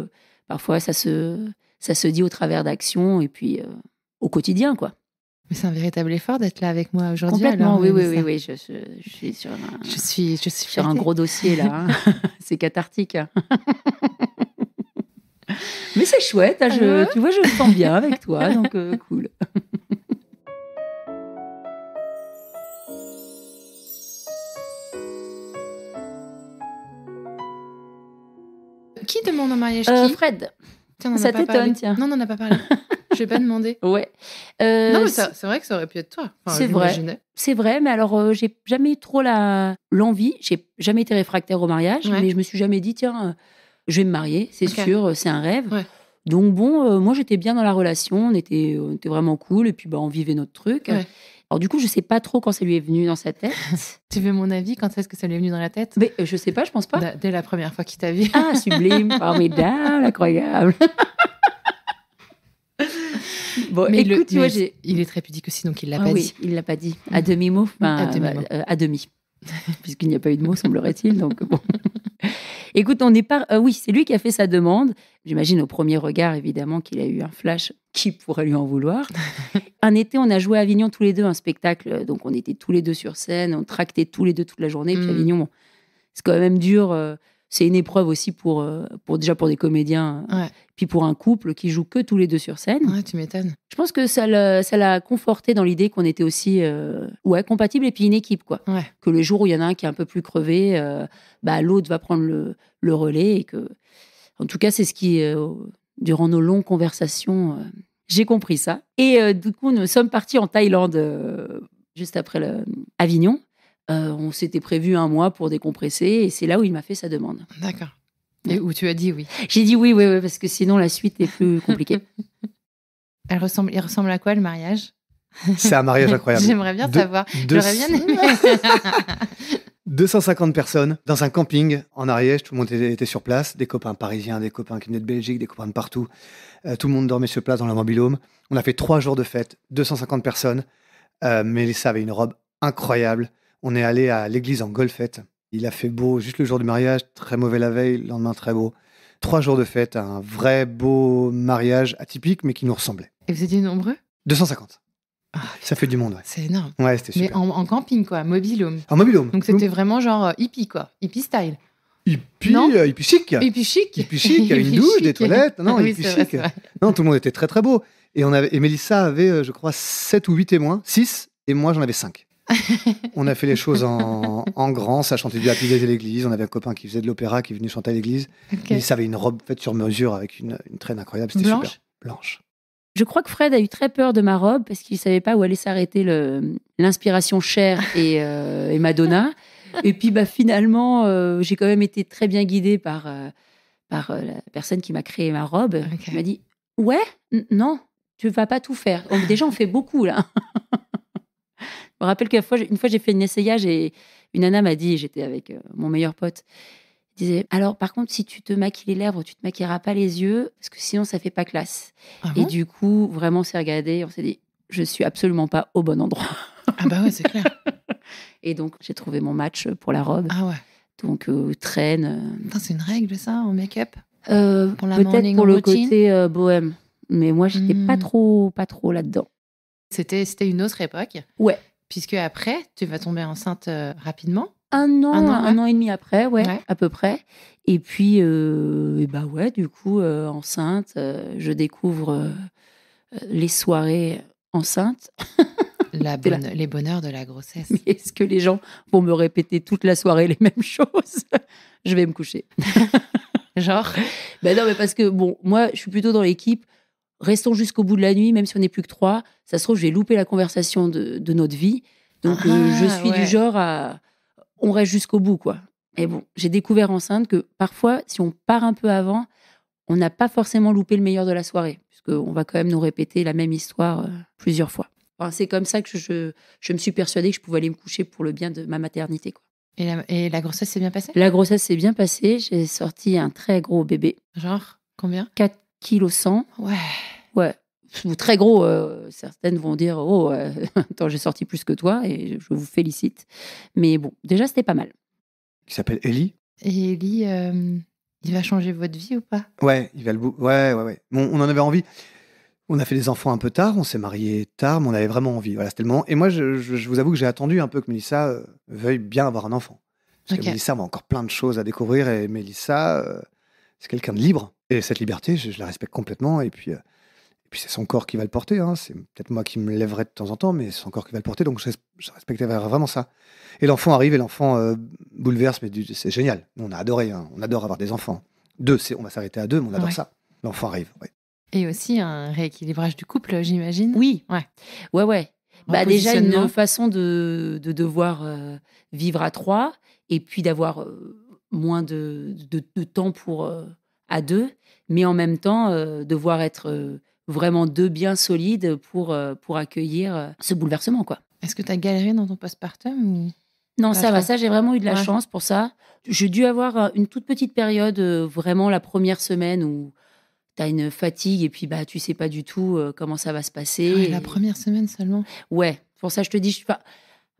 parfois, ça se dit au travers d'actions et puis au quotidien, quoi. Mais c'est un véritable effort d'être là avec moi aujourd'hui. Complètement, alors, oui. Mélissa. Je suis sur un, Je suis sur un flattée. gros dossier, là. hein. C'est cathartique. hein. Mais c'est chouette. hein, Ouais. tu vois, je me sens bien avec toi, donc cool. Qui demande en mariage qui? Fred, Tiens, on en a ça pas t'étonne, parlé. tiens. Non, on n'en a pas parlé. Je vais pas demander. ouais. Non, mais c'est c'est vrai que ça aurait pu être toi. c'est je vrai. l'imaginais. c'est vrai, mais alors, j'ai jamais eu trop l'envie. J'ai jamais été réfractaire au mariage, Ouais. mais je me suis jamais dit, tiens, je vais me marier, c'est Ok. sûr, c'est un rêve. Ouais. Donc bon, moi, j'étais bien dans la relation, on était vraiment cool, et puis on vivait notre truc. Ouais. Alors du coup, je sais pas trop quand ça lui est venu dans sa tête. Tu veux mon avis? Quand est-ce que ça lui est venu dans la tête? Mais je sais pas, je pense pas. Dès la première fois qu'il t'a vu. Ah, sublime, formidable, incroyable. Bon, Mais écoute, tu vois, il est très pudique aussi, donc il l'a Ah pas oui, dit. il l'a pas dit. À demi-mot. À demi-mot. À demi. Puisqu'il n'y a pas eu de mot, semblerait-il. Donc bon. Écoute, on n'est pas. Oui, c'est lui qui a fait sa demande. J'imagine au premier regard, évidemment, qu'il a eu un flash. Qui pourrait lui en vouloir? Un été, on a joué à Avignon tous les deux un spectacle. Donc on était tous les deux sur scène, on tractait tous les deux toute la journée. Puis Avignon, bon, c'est quand même dur. C'est une épreuve aussi pour des comédiens. Ouais. Puis pour un couple qui joue que tous les deux sur scène. Ouais, tu m'étonnes. Je pense que ça l'a conforté dans l'idée qu'on était aussi compatibles et puis une équipe, quoi. Ouais. Que le jour où il y en a un qui est un peu plus crevé, l'autre va prendre le relais. Et que, en tout cas, c'est ce qui, durant nos longues conversations, j'ai compris ça. Et du coup, nous sommes partis en Thaïlande juste après Avignon. On s'était prévu 1 mois pour décompresser et c'est là où il m'a fait sa demande. D'accord. Et où tu as dit oui. J'ai dit oui, parce que sinon la suite est plus compliquée. Il ressemble à quoi le mariage? C'est un mariage incroyable. J'aimerais bien savoir. deux- J'aurais bien aimé. 250 personnes dans un camping en Ariège. Tout le monde était sur place. Des copains parisiens, des copains qui venaient de Belgique, des copains de partout. Tout le monde dormait sur place dans leur mobil-home. On a fait 3 jours de fête, 250 personnes. Mélissa avait une robe incroyable. On est allé à l'église en golfette. Il a fait beau juste le jour du mariage, très mauvais la veille, le lendemain très beau. 3 jours de fête, un vrai beau mariage atypique, mais qui nous ressemblait. Et vous étiez nombreux? 250. Ah, Ça fait du monde, ouais. c'est énorme. Ouais, c'était Mais super. en camping, quoi, mobil-home. En mobil-home. Donc c'était vraiment genre hippie, quoi. Hippie style. Hippie, Non hippie chic. Hippie chic. Hippie chic, il y avait une Hippie douche, chic. des toilettes. Non, Ah oui, hippie c'est vrai, chic. c'est vrai. Non, tout le monde était très très beau. Et Mélissa avait, je crois, 7 ou 8 témoins, 6, et moi j'en avais 5. On a fait les choses en grand, ça chantait du Happy Days à l'église. On avait un copain qui faisait de l'opéra, qui est venu chanter à l'église. Ok. Mélissa avait une robe faite sur mesure avec une traîne incroyable, c'était Blanche? super. Blanche. Je crois que Fred a eu très peur de ma robe parce qu'il ne savait pas où allait s'arrêter l'inspiration Cher et Madonna. Et puis finalement, j'ai quand même été très bien guidée par la personne qui m'a créé ma robe. Ok. Elle m'a dit « Ouais, non, tu ne vas pas tout faire. » Déjà, on fait beaucoup, là. Je me rappelle qu'une fois, j'ai fait un essayage et une nana m'a dit, j'étais avec mon meilleur pote, elle disait « Alors, par contre, si tu te maquilles les lèvres, tu ne te maquilleras pas les yeux parce que sinon, ça ne fait pas classe. » Ah Et bon? du coup, vraiment, on s'est regardé, on s'est dit, je suis absolument pas au bon endroit. Ah bah ouais, c'est clair. Et donc, j'ai trouvé mon match pour la robe. Ah ouais. Donc, traîne. Putain, c'est une règle, ça, en make-up? Pour la Peut-être morning pour le routine. côté bohème. Mais moi, j'étais pas trop là-dedans. C'était une autre époque. Ouais. Puisque après, tu vas tomber enceinte rapidement. Un an et demi après, ouais, Ouais. à peu près. Et puis, du coup, enceinte, je découvre les soirées enceintes. Les bonheurs de la grossesse. Mais est-ce que les gens vont me répéter toute la soirée les mêmes choses? Je vais me coucher. Genre, Ben non, mais parce que, bon, moi, je suis plutôt dans l'équipe. Restons jusqu'au bout de la nuit, même si on n'est plus que 3. Ça se trouve, je vais louper la conversation de notre vie. Donc, je suis du genre à... On reste jusqu'au bout, quoi. Et bon, j'ai découvert enceinte que parfois, si on part un peu avant, on n'a pas forcément loupé le meilleur de la soirée, puisqu'on va quand même nous répéter la même histoire plusieurs fois. Enfin, c'est comme ça que je me suis persuadée que je pouvais aller me coucher pour le bien de ma maternité, quoi. et la grossesse s'est bien passée? La grossesse s'est bien passée. J'ai sorti un très gros bébé. Genre, combien? 4 kg 100. Ouais. Ouais. Très gros. Certaines vont dire, attends, j'ai sorti plus que toi et je vous félicite. Mais bon, déjà, c'était pas mal. Qui s'appelle Ellie. Et Ellie, il va changer votre vie ou pas? Ouais, il va le bout. Ouais. Bon, on en avait envie. On a fait des enfants un peu tard, on s'est mariés tard, mais on avait vraiment envie. Voilà, c'était le moment. Et moi, je vous avoue que j'ai attendu un peu que Mélissa veuille bien avoir un enfant. Parce que Mélissa a encore plein de choses à découvrir. Et Mélissa, c'est quelqu'un de libre. Et cette liberté, je la respecte complètement. Et puis c'est son corps qui va le porter. Hein. C'est peut-être moi qui me lèverai de temps en temps, mais c'est son corps qui va le porter. Donc, je respectais vraiment ça. Et l'enfant arrive et l'enfant bouleverse. Mais c'est génial. Nous, on a adoré. Hein. On adore avoir des enfants. On va s'arrêter à 2, mais on adore ça. L'enfant arrive, ouais. Et aussi un rééquilibrage du couple, j'imagine. Oui. Ouais. En Déjà, positionnement. une façon de devoir vivre à 3 et puis d'avoir moins de temps pour à 2, mais en même temps, devoir être vraiment 2 bien solides pour accueillir ce bouleversement, quoi. Est-ce que tu as galéré dans ton postpartum ou... Non, Pas ça va. trop. Ça, j'ai vraiment eu de la Ouais. chance pour ça. J'ai dû avoir une toute petite période, vraiment la première semaine où tu as une fatigue et puis tu sais pas du tout comment ça va se passer. Ouais, la première semaine seulement. Ouais, pour ça je te dis,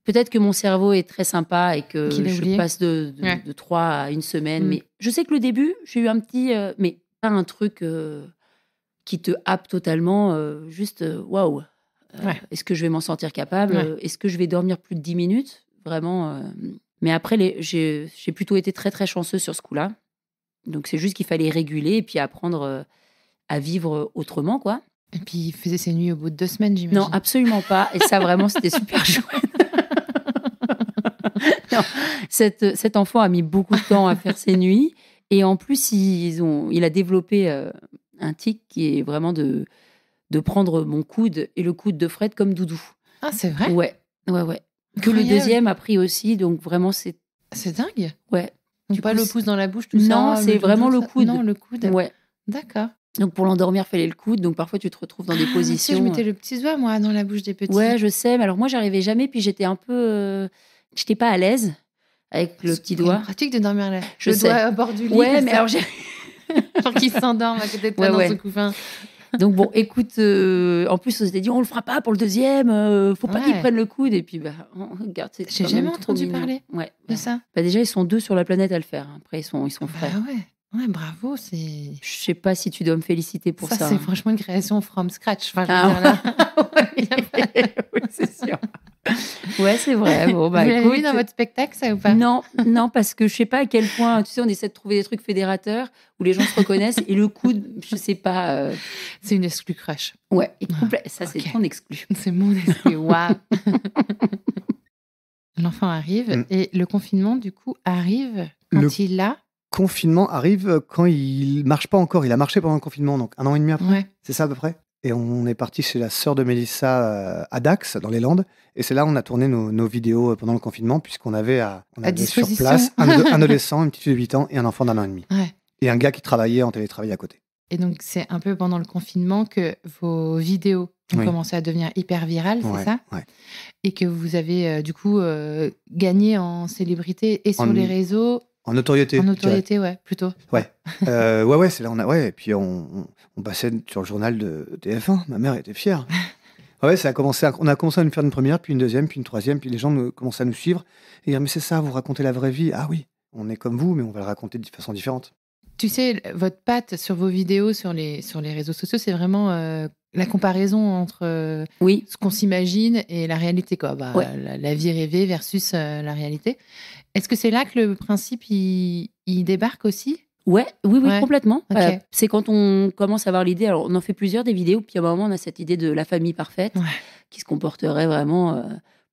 peut-être que mon cerveau est très sympa et que Qu'il a je oublié. passe de Ouais. 3 à 1 semaine. Mm. Mais je sais que le début, j'ai eu un petit... mais pas un truc qui te happe totalement. Juste, waouh, Ouais. est-ce que je vais m'en sentir capable? Ouais. Est-ce que je vais dormir plus de 10 minutes? Vraiment. Mais après, j'ai plutôt été très, très chanceuse sur ce coup-là. Donc, c'est juste qu'il fallait réguler et puis apprendre à vivre autrement, quoi. Et puis il faisait ses nuits au bout de 2 semaines, j'imagine. Non, absolument pas. Et ça, vraiment, c'était super chouette. Non, cet enfant a mis beaucoup de temps à faire ses nuits. Et en plus, il a développé un tic qui est vraiment de prendre mon coude et le coude de Fred comme doudou. Ah, c'est vrai? Ouais. Que le Incroyable. deuxième a pris aussi. Donc, vraiment, c'est... C'est dingue. Ouais. Donc Du pas coup, le pouce dans la bouche, tout ça. Non, c'est vraiment le ça. coude. Non, le coude. Ouais. D'accord. Donc, pour l'endormir, fallait le coude. Donc, parfois, tu te retrouves dans des Tu sais, positions... je mettais le petit doigt, moi, dans la bouche des petits. Ouais, je sais. Mais alors, moi, j'arrivais jamais. Puis, j'étais un peu... j'étais pas à l'aise avec le petit C'est doigt. pratique de dormir là. Je le sais. doigt à bord du lit. Ouais, comme mais ça. alors, Genre qu'il s'endorme à côté de toi Ouais. dans son couffin. Donc, bon, écoute, en plus, on s'était dit, on le fera pas pour le deuxième. Faut pas Ouais. qu'il prenne le coude. Et puis, regarde, c'est J'ai quand jamais même trop entendu mignon. parler Ouais. de ça. Déjà, ils sont 2 sur la planète à le faire. Après, ils sont frères. Bah ouais. Ouais, bravo, c'est... Je sais pas si tu dois me féliciter pour ça. c'est franchement une création from scratch. Enfin, je veux Ah, dire, là. oui, c'est sûr. Ouais, c'est vrai. Bon, Vous l'avez écoute, vu dans votre spectacle, ça, ou pas? Non, parce que je sais pas à quel point, tu sais, on essaie de trouver des trucs fédérateurs où les gens se reconnaissent et le coude, je sais pas. C'est une exclu crush. Ouais, ça c'est ok. ton exclu. C'est mon exclu. Waouh. L'enfant arrive et le confinement, du coup, arrive quand il a... Confinement arrive quand il marche pas encore. Il a marché pendant le confinement, donc 1 an et demi après. Ouais. C'est ça à peu près. Et on est parti chez la sœur de Mélissa à Dax, dans les Landes. Et c'est là où on a tourné nos vidéos pendant le confinement, puisqu'on avait, on avait sur disposition. place un adolescent, une petite fille de 8 ans et un enfant d'1 an et demi. Ouais. Et un gars qui travaillait en télétravail à côté. Et donc, c'est un peu pendant le confinement que vos vidéos ont Oui. commencé à devenir hyper virales, c'est Ouais, ça? ouais. Et que vous avez, du coup, gagné en célébrité et sur les réseaux. En notoriété. En je notoriété, ouais, plutôt. Ouais. Ouais, c'est là ouais. Et puis on passait sur le journal de TF1. Ma mère était fière. Ouais, on a commencé à nous faire une première, puis une deuxième, puis une troisième, puis les gens commençaient à nous suivre et dire mais c'est ça, vous racontez la vraie vie. Ah oui, on est comme vous, mais on va le raconter de façon différente. Tu sais, votre patte sur vos vidéos, sur les réseaux sociaux, c'est vraiment la comparaison entre Oui, ce qu'on s'imagine et la réalité, quoi. Ouais. La vie rêvée versus la réalité. Est-ce que c'est là que le principe, il débarque aussi? oui, Ouais. complètement. Ok. C'est quand on commence à avoir l'idée. Alors, on en fait plusieurs des vidéos, puis à un moment, on a cette idée de la famille parfaite Ouais. qui se comporterait vraiment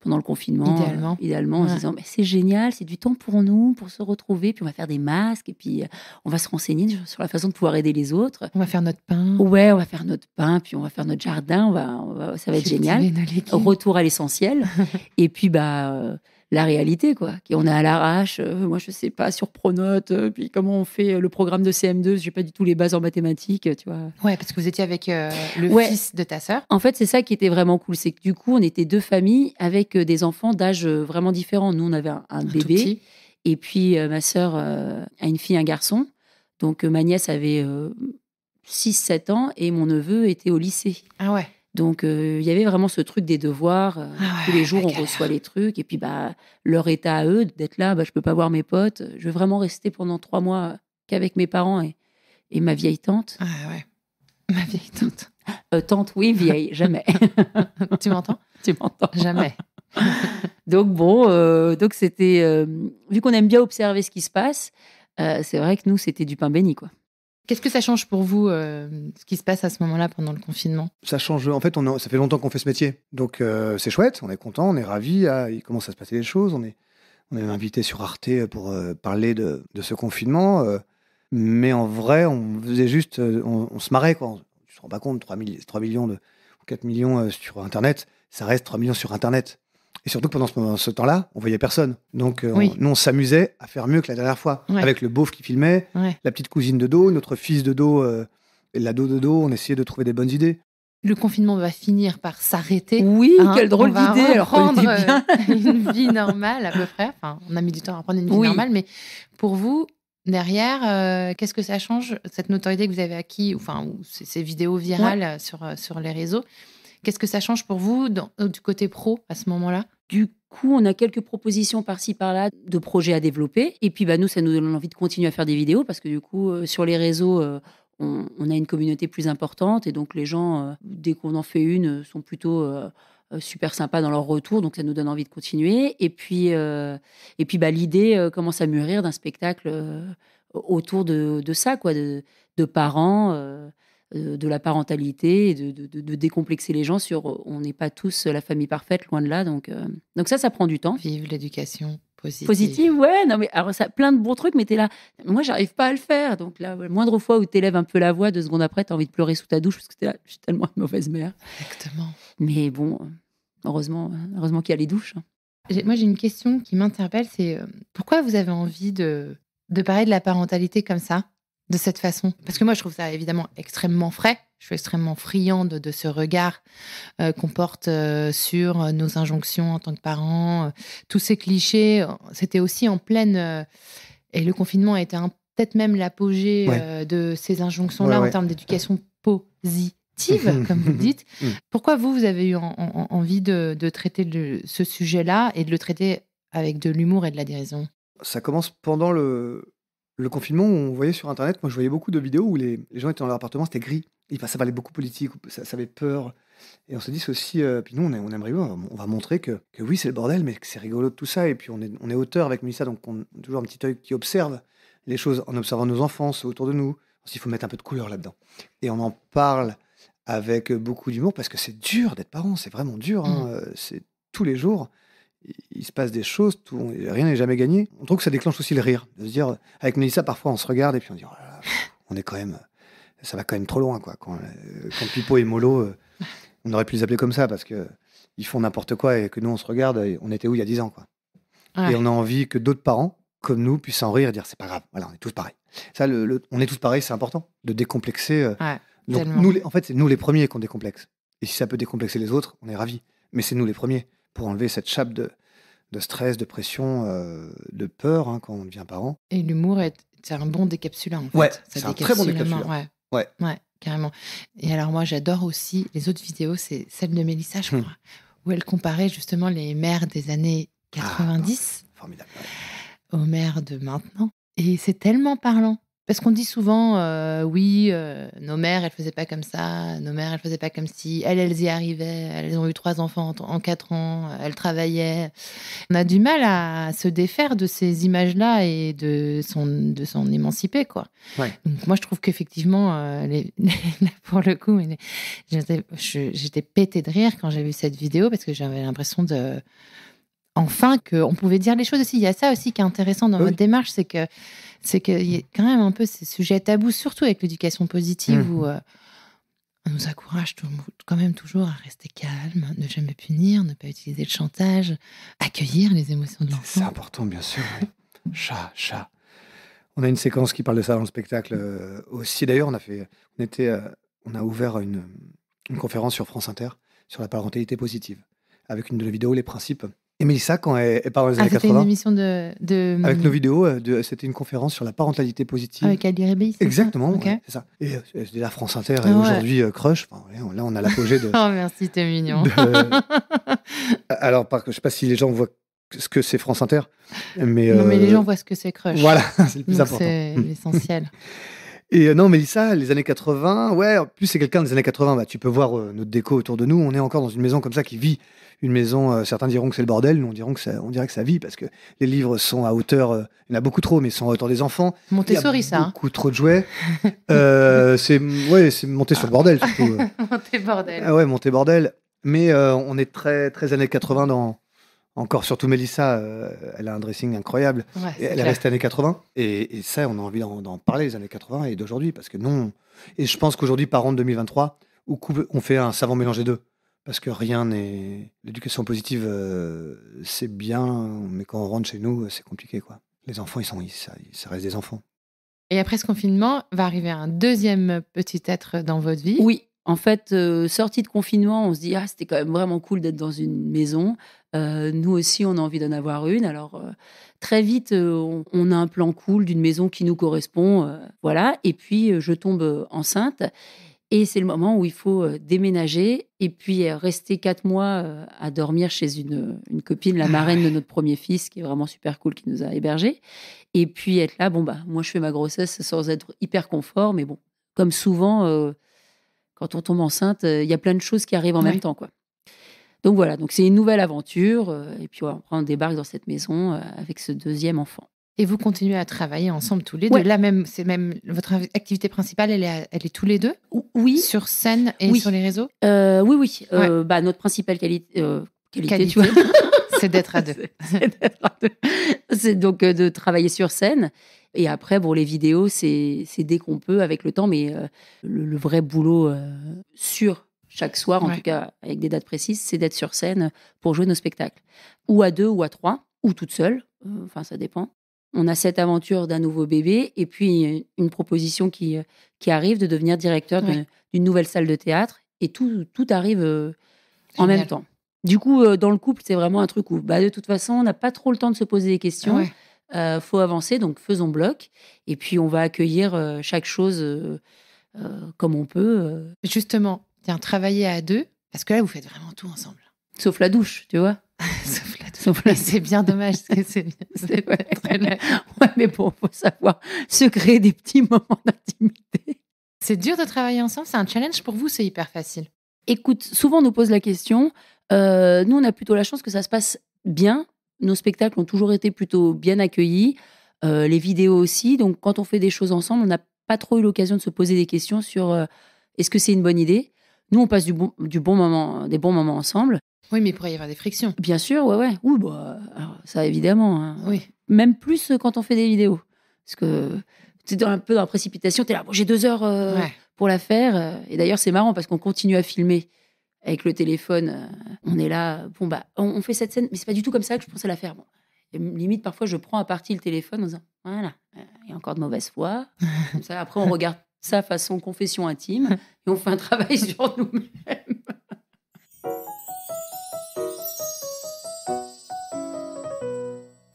pendant le confinement, idéalement en se Ouais. disant c'est génial, c'est du temps pour nous, pour se retrouver, puis on va faire des masques, et puis on va se renseigner sur la façon de pouvoir aider les autres. On va faire notre pain. Ouais, on va faire notre pain, puis on va faire notre jardin, ça va être génial. Cultiver nos légumes. Retour à l'essentiel. Et puis, la réalité, quoi. On est à l'arrache. Moi, je sais pas, sur Pronote. Puis comment on fait le programme de CM2. J'ai pas du tout les bases en mathématiques, tu vois. Ouais, parce que vous étiez avec le Ouais. fils de ta sœur. En fait, c'est ça qui était vraiment cool. C'est que du coup, on était 2 familles avec des enfants d'âge vraiment différents. Nous, on avait un tout bébé. petit. Et puis, ma sœur a une fille, un garçon. Donc, ma nièce avait 6-7 ans et mon neveu était au lycée. Ah ouais. Donc, il y avait vraiment ce truc des devoirs. Ah ouais, Tous les jours, la on galère. reçoit les trucs. Et puis, leur état à eux, d'être là, je peux pas voir mes potes. Je vais vraiment rester pendant 3 mois qu'avec mes parents et ma vieille tante. Ah ouais. Ma vieille tante. Tante, oui, vieille, jamais. Tu m'entends? Tu m'entends? Jamais. Donc, donc c'était... vu qu'on aime bien observer ce qui se passe, c'est vrai que nous, c'était du pain béni, quoi. Qu'est-ce que ça change pour vous, ce qui se passe à ce moment-là pendant le confinement? Ça change. En fait, ça fait longtemps qu'on fait ce métier. Donc, c'est chouette. On est content, on est ravis. Il commence à se passer des choses. On est invité sur Arte pour parler de ce confinement. Mais en vrai, on faisait juste. On se marrait, quoi. Tu te rends pas compte, 3 millions ou 4 millions sur Internet, ça reste 3 millions sur Internet. Et surtout que pendant ce temps-là, on voyait personne. Donc, Oui. nous, on s'amusait à faire mieux que la dernière fois. Ouais. Avec le beauf qui filmait, Ouais. la petite cousine de dos, notre fils de dos, l'ado de dos, on essayait de trouver des bonnes idées. Le confinement va finir par s'arrêter. Oui, Hein, quelle drôle on va d'idée, alors qu'on reprendre était bien. une vie normale à peu près. Enfin, on a mis du temps à reprendre une vie Oui. normale, mais pour vous, derrière, qu'est-ce que ça change, cette notoriété que vous avez acquis, ou ces vidéos virales sur les réseaux, qu'est-ce que ça change pour vous du côté pro à ce moment-là? Du coup, on a quelques propositions par-ci, par-là de projets à développer. Et puis, nous, ça nous donne envie de continuer à faire des vidéos parce que du coup, sur les réseaux, on a une communauté plus importante. Et donc, les gens, dès qu'on en fait une, sont plutôt super sympas dans leur retour. Donc, ça nous donne envie de continuer. Et puis, l'idée commence à mûrir d'un spectacle autour de ça, quoi, de parents, de la parentalité, et de décomplexer les gens sur on n'est pas tous la famille parfaite, loin de là. Donc ça prend du temps. Vive l'éducation positive. Positive, ouais. Non, mais alors, ça, plein de bons trucs, mais t'es là. Moi, j'arrive pas à le faire. Donc là, la moindre fois où t'élèves un peu la voix, 2 secondes après, t'as envie de pleurer sous ta douche parce que t'es là, je suis tellement une mauvaise mère. Exactement. Mais bon, heureusement qu'il y a les douches. Moi, j'ai une question qui m'interpelle, c'est pourquoi vous avez envie de parler de la parentalité comme ça, de cette façon? Parce que moi, je trouve ça évidemment extrêmement frais. Je suis extrêmement friande de ce regard qu'on porte sur nos injonctions en tant que parents. Tous ces clichés, c'était aussi en pleine... et le confinement a été peut-être même l'apogée de ces injonctions-là Ouais. en termes d'éducation positive, comme vous le dites. Pourquoi vous avez eu envie de traiter ce sujet-là et de le traiter avec de l'humour et de la dérision? Ça commence pendant le confinement où on voyait sur Internet, moi je voyais beaucoup de vidéos où les gens étaient dans leur appartement, c'était gris. Ça parlait beaucoup politique, ça avait peur. Et on se dit c'est aussi, puis nous on aimerait bien, on va montrer que oui c'est le bordel, mais que c'est rigolo de tout ça. Et puis on est auteur avec Mélissa, donc on a toujours un petit œil qui observe les choses en observant nos enfants, ceux autour de nous. Il faut mettre un peu de couleur là-dedans. Et on en parle avec beaucoup d'humour parce que c'est dur d'être parent, c'est vraiment dur. C'est tous les jours. Il se passe des choses, rien n'est jamais gagné. On trouve que ça déclenche aussi le rire. De se dire, avec Mélissa, parfois on se regarde et puis on dit, oh là là, on est quand même, ça va quand même trop loin, quoi. Quand Pipo et Molo, on aurait pu les appeler comme ça parce que ils font n'importe quoi et que nous on se regarde, et on était où il y a 10 ans, quoi. Ouais. Et on a envie que d'autres parents, comme nous, puissent en rire et dire, c'est pas grave, voilà, on est tous pareils. Ça, on est tous pareils, c'est important de décomplexer. Donc tellement. nous, en fait, c'est nous les premiers qu'on décomplexe. Et si ça peut décomplexer les autres, on est ravis. Mais c'est nous les premiers pour enlever cette chape de stress, de pression, de peur quand on devient parent. Et l'humour, c'est un bon décapsulant, en fait. Ouais, Ça c'est un très bon décapsule la main, décapsuleur. Ouais, carrément. Et alors, moi, j'adore aussi les autres vidéos, c'est celle de Mélissa, je crois, où elle comparait justement les mères des années 90 Formidable. aux mères de maintenant. Et c'est tellement parlant. Parce qu'on dit souvent, oui, nos mères, elles faisaient pas comme ça, nos mères, elles faisaient pas comme si, elles y arrivaient, elles ont eu 3 enfants en 4 ans, elles travaillaient. On a du mal à se défaire de ces images-là et de s'en émanciper, quoi. Ouais. Donc moi, je trouve qu'effectivement, pour le coup, j'étais pétée de rire quand j'ai vu cette vidéo parce que j'avais l'impression enfin qu'on pouvait dire les choses aussi. Il y a ça aussi qui est intéressant dans votre démarche, c'est qu'il y a quand même un peu ces sujets tabous, surtout avec l'éducation positive, où on nous encourage quand même toujours à rester calme, ne jamais punir, ne pas utiliser le chantage, accueillir les émotions de l'enfant. C'est important, bien sûr. Oui. Chat. On a une séquence qui parle de ça dans le spectacle aussi. D'ailleurs, on a ouvert une conférence sur France Inter sur la parentalité positive, avec une de nos vidéos, les principes. Et Mélissa, quand elle parle dans les années 80... C'était une émission de... Avec nos vidéos, c'était une conférence sur la parentalité positive. Avec Ali Rébéi, c'est Exactement, ça okay. Ouais, c'est ça. Et c'est la France Inter, et aujourd'hui, Crush. Enfin, là, on a l'apogée de... Oh, merci, t'es mignon. Alors, je ne sais pas si les gens voient ce que c'est France Inter. Mais, non, mais les gens voient ce que c'est Crush. Voilà, c'est le plus important. C'est l'essentiel. Et non, Mélissa, les années 80, ouais, en plus, c'est quelqu'un des années 80. Bah, tu peux voir notre déco autour de nous. On est encore dans une maison comme ça qui vit. Une maison, certains diront que c'est le bordel, nous on dirait que ça vit parce que les livres sont à hauteur, il y en a beaucoup trop, mais ils sont à hauteur des enfants. Montessori, ça. Beaucoup trop de jouets. C'est monté sur le bordel surtout. Monté bordel. Ah ouais, monté bordel. Mais on est très, très années 80 encore, surtout Mélissa, elle a un dressing incroyable. Ouais, elle est restée années 80. Et ça, on a envie d'en parler, les années 80 et d'aujourd'hui. Parce que non. Et je pense qu'aujourd'hui, parents de 2023, on fait un savant mélange des deux. Parce que rien n'est... L'éducation positive, c'est bien, mais quand on rentre chez nous, c'est compliqué, quoi. Les enfants, ça reste des enfants. Et après ce confinement, va arriver un deuxième petit être dans votre vie. Oui, en fait, sortie de confinement, on se dit « Ah, c'était quand même vraiment cool d'être dans une maison. Nous aussi, on a envie d'en avoir une. » Alors, très vite, on a un plan cool d'une maison qui nous correspond. Voilà. Et puis, je tombe enceinte. Et c'est le moment où il faut déménager et puis rester 4 mois à dormir chez une copine, la marraine de notre premier fils, qui est vraiment super cool, qui nous a hébergés. Et puis être là, moi je fais ma grossesse sans être hyper confort, mais bon, comme souvent, quand on tombe enceinte, il y a plein de choses qui arrivent en même temps, quoi. Donc voilà, donc c'est une nouvelle aventure. Et puis on débarque dans cette maison avec ce deuxième enfant. Et vous continuez à travailler ensemble tous les deux. Là même, c'est même votre activité principale, elle est tous les deux. Oui. Sur scène et sur les réseaux. Oui. Notre principale qualité, tu vois, c'est d'être à deux. C'est donc de travailler sur scène. Et après, les vidéos, c'est dès qu'on peut avec le temps, mais le vrai boulot sur chaque soir, en tout cas avec des dates précises, c'est d'être sur scène pour jouer nos spectacles, ou à 2 ou à 3, ou toute seule. Enfin, ça dépend. On a cette aventure d'un nouveau bébé et puis une proposition qui arrive de devenir directeur d'une nouvelle salle de théâtre. Et tout arrive en même temps. Du coup, dans le couple, c'est vraiment un truc où, de toute façon, on n'a pas trop le temps de se poser des questions. Faut avancer, donc faisons bloc. Et puis, on va accueillir chaque chose comme on peut. Justement, travailler à 2, parce que là, vous faites vraiment tout ensemble. Sauf la douche, tu vois. Sauf la... C'est bien dommage. C'est mais bon, faut savoir se créer des petits moments d'intimité. C'est dur de travailler ensemble. C'est un challenge pour vous. C'est hyper facile. Écoute, souvent on nous pose la question. Nous, on a plutôt la chance que ça se passe bien. Nos spectacles ont toujours été plutôt bien accueillis. Les vidéos aussi. Donc, quand on fait des choses ensemble, on n'a pas trop eu l'occasion de se poser des questions sur est-ce que c'est une bonne idée. Nous, on passe des bons moments ensemble. Oui, mais il pourrait y avoir des frictions. Bien sûr, ouais. Oui, alors, ça, évidemment. Hein. Oui. Même plus quand on fait des vidéos. Parce que tu es un peu dans la précipitation. Tu es là, j'ai 2 heures pour la faire. Et d'ailleurs, c'est marrant parce qu'on continue à filmer avec le téléphone. On est là, on fait cette scène, mais c'est pas du tout comme ça que je pensais la faire. Et limite, parfois, je prends à partie le téléphone en disant, voilà, il y a encore de mauvaise foi. Comme ça, après, on regarde ça façon confession intime et on fait un travail sur nous-mêmes.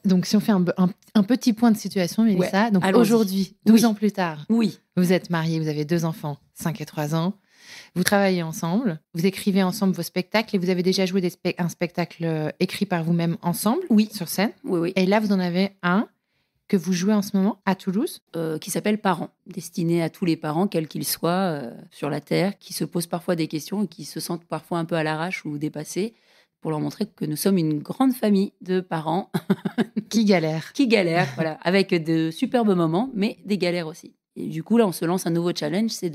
Donc, si on fait un petit point de situation, Mélissa, donc aujourd'hui, 12 ans plus tard, vous êtes mariés, vous avez 2 enfants, 5 et 3 ans, vous travaillez ensemble, vous écrivez ensemble vos spectacles et vous avez déjà joué un spectacle écrit par vous-même ensemble, sur scène. Oui. Et là, vous en avez un que vous jouez en ce moment à Toulouse. Qui s'appelle Parents, destiné à tous les parents, quels qu'ils soient, sur la Terre, qui se posent parfois des questions et qui se sentent parfois un peu à l'arrache ou dépassés, pour leur montrer que nous sommes une grande famille de parents Qui galère. qui galèrent, voilà, avec de superbes moments, mais des galères aussi. Et du coup, là, on se lance un nouveau challenge, c'est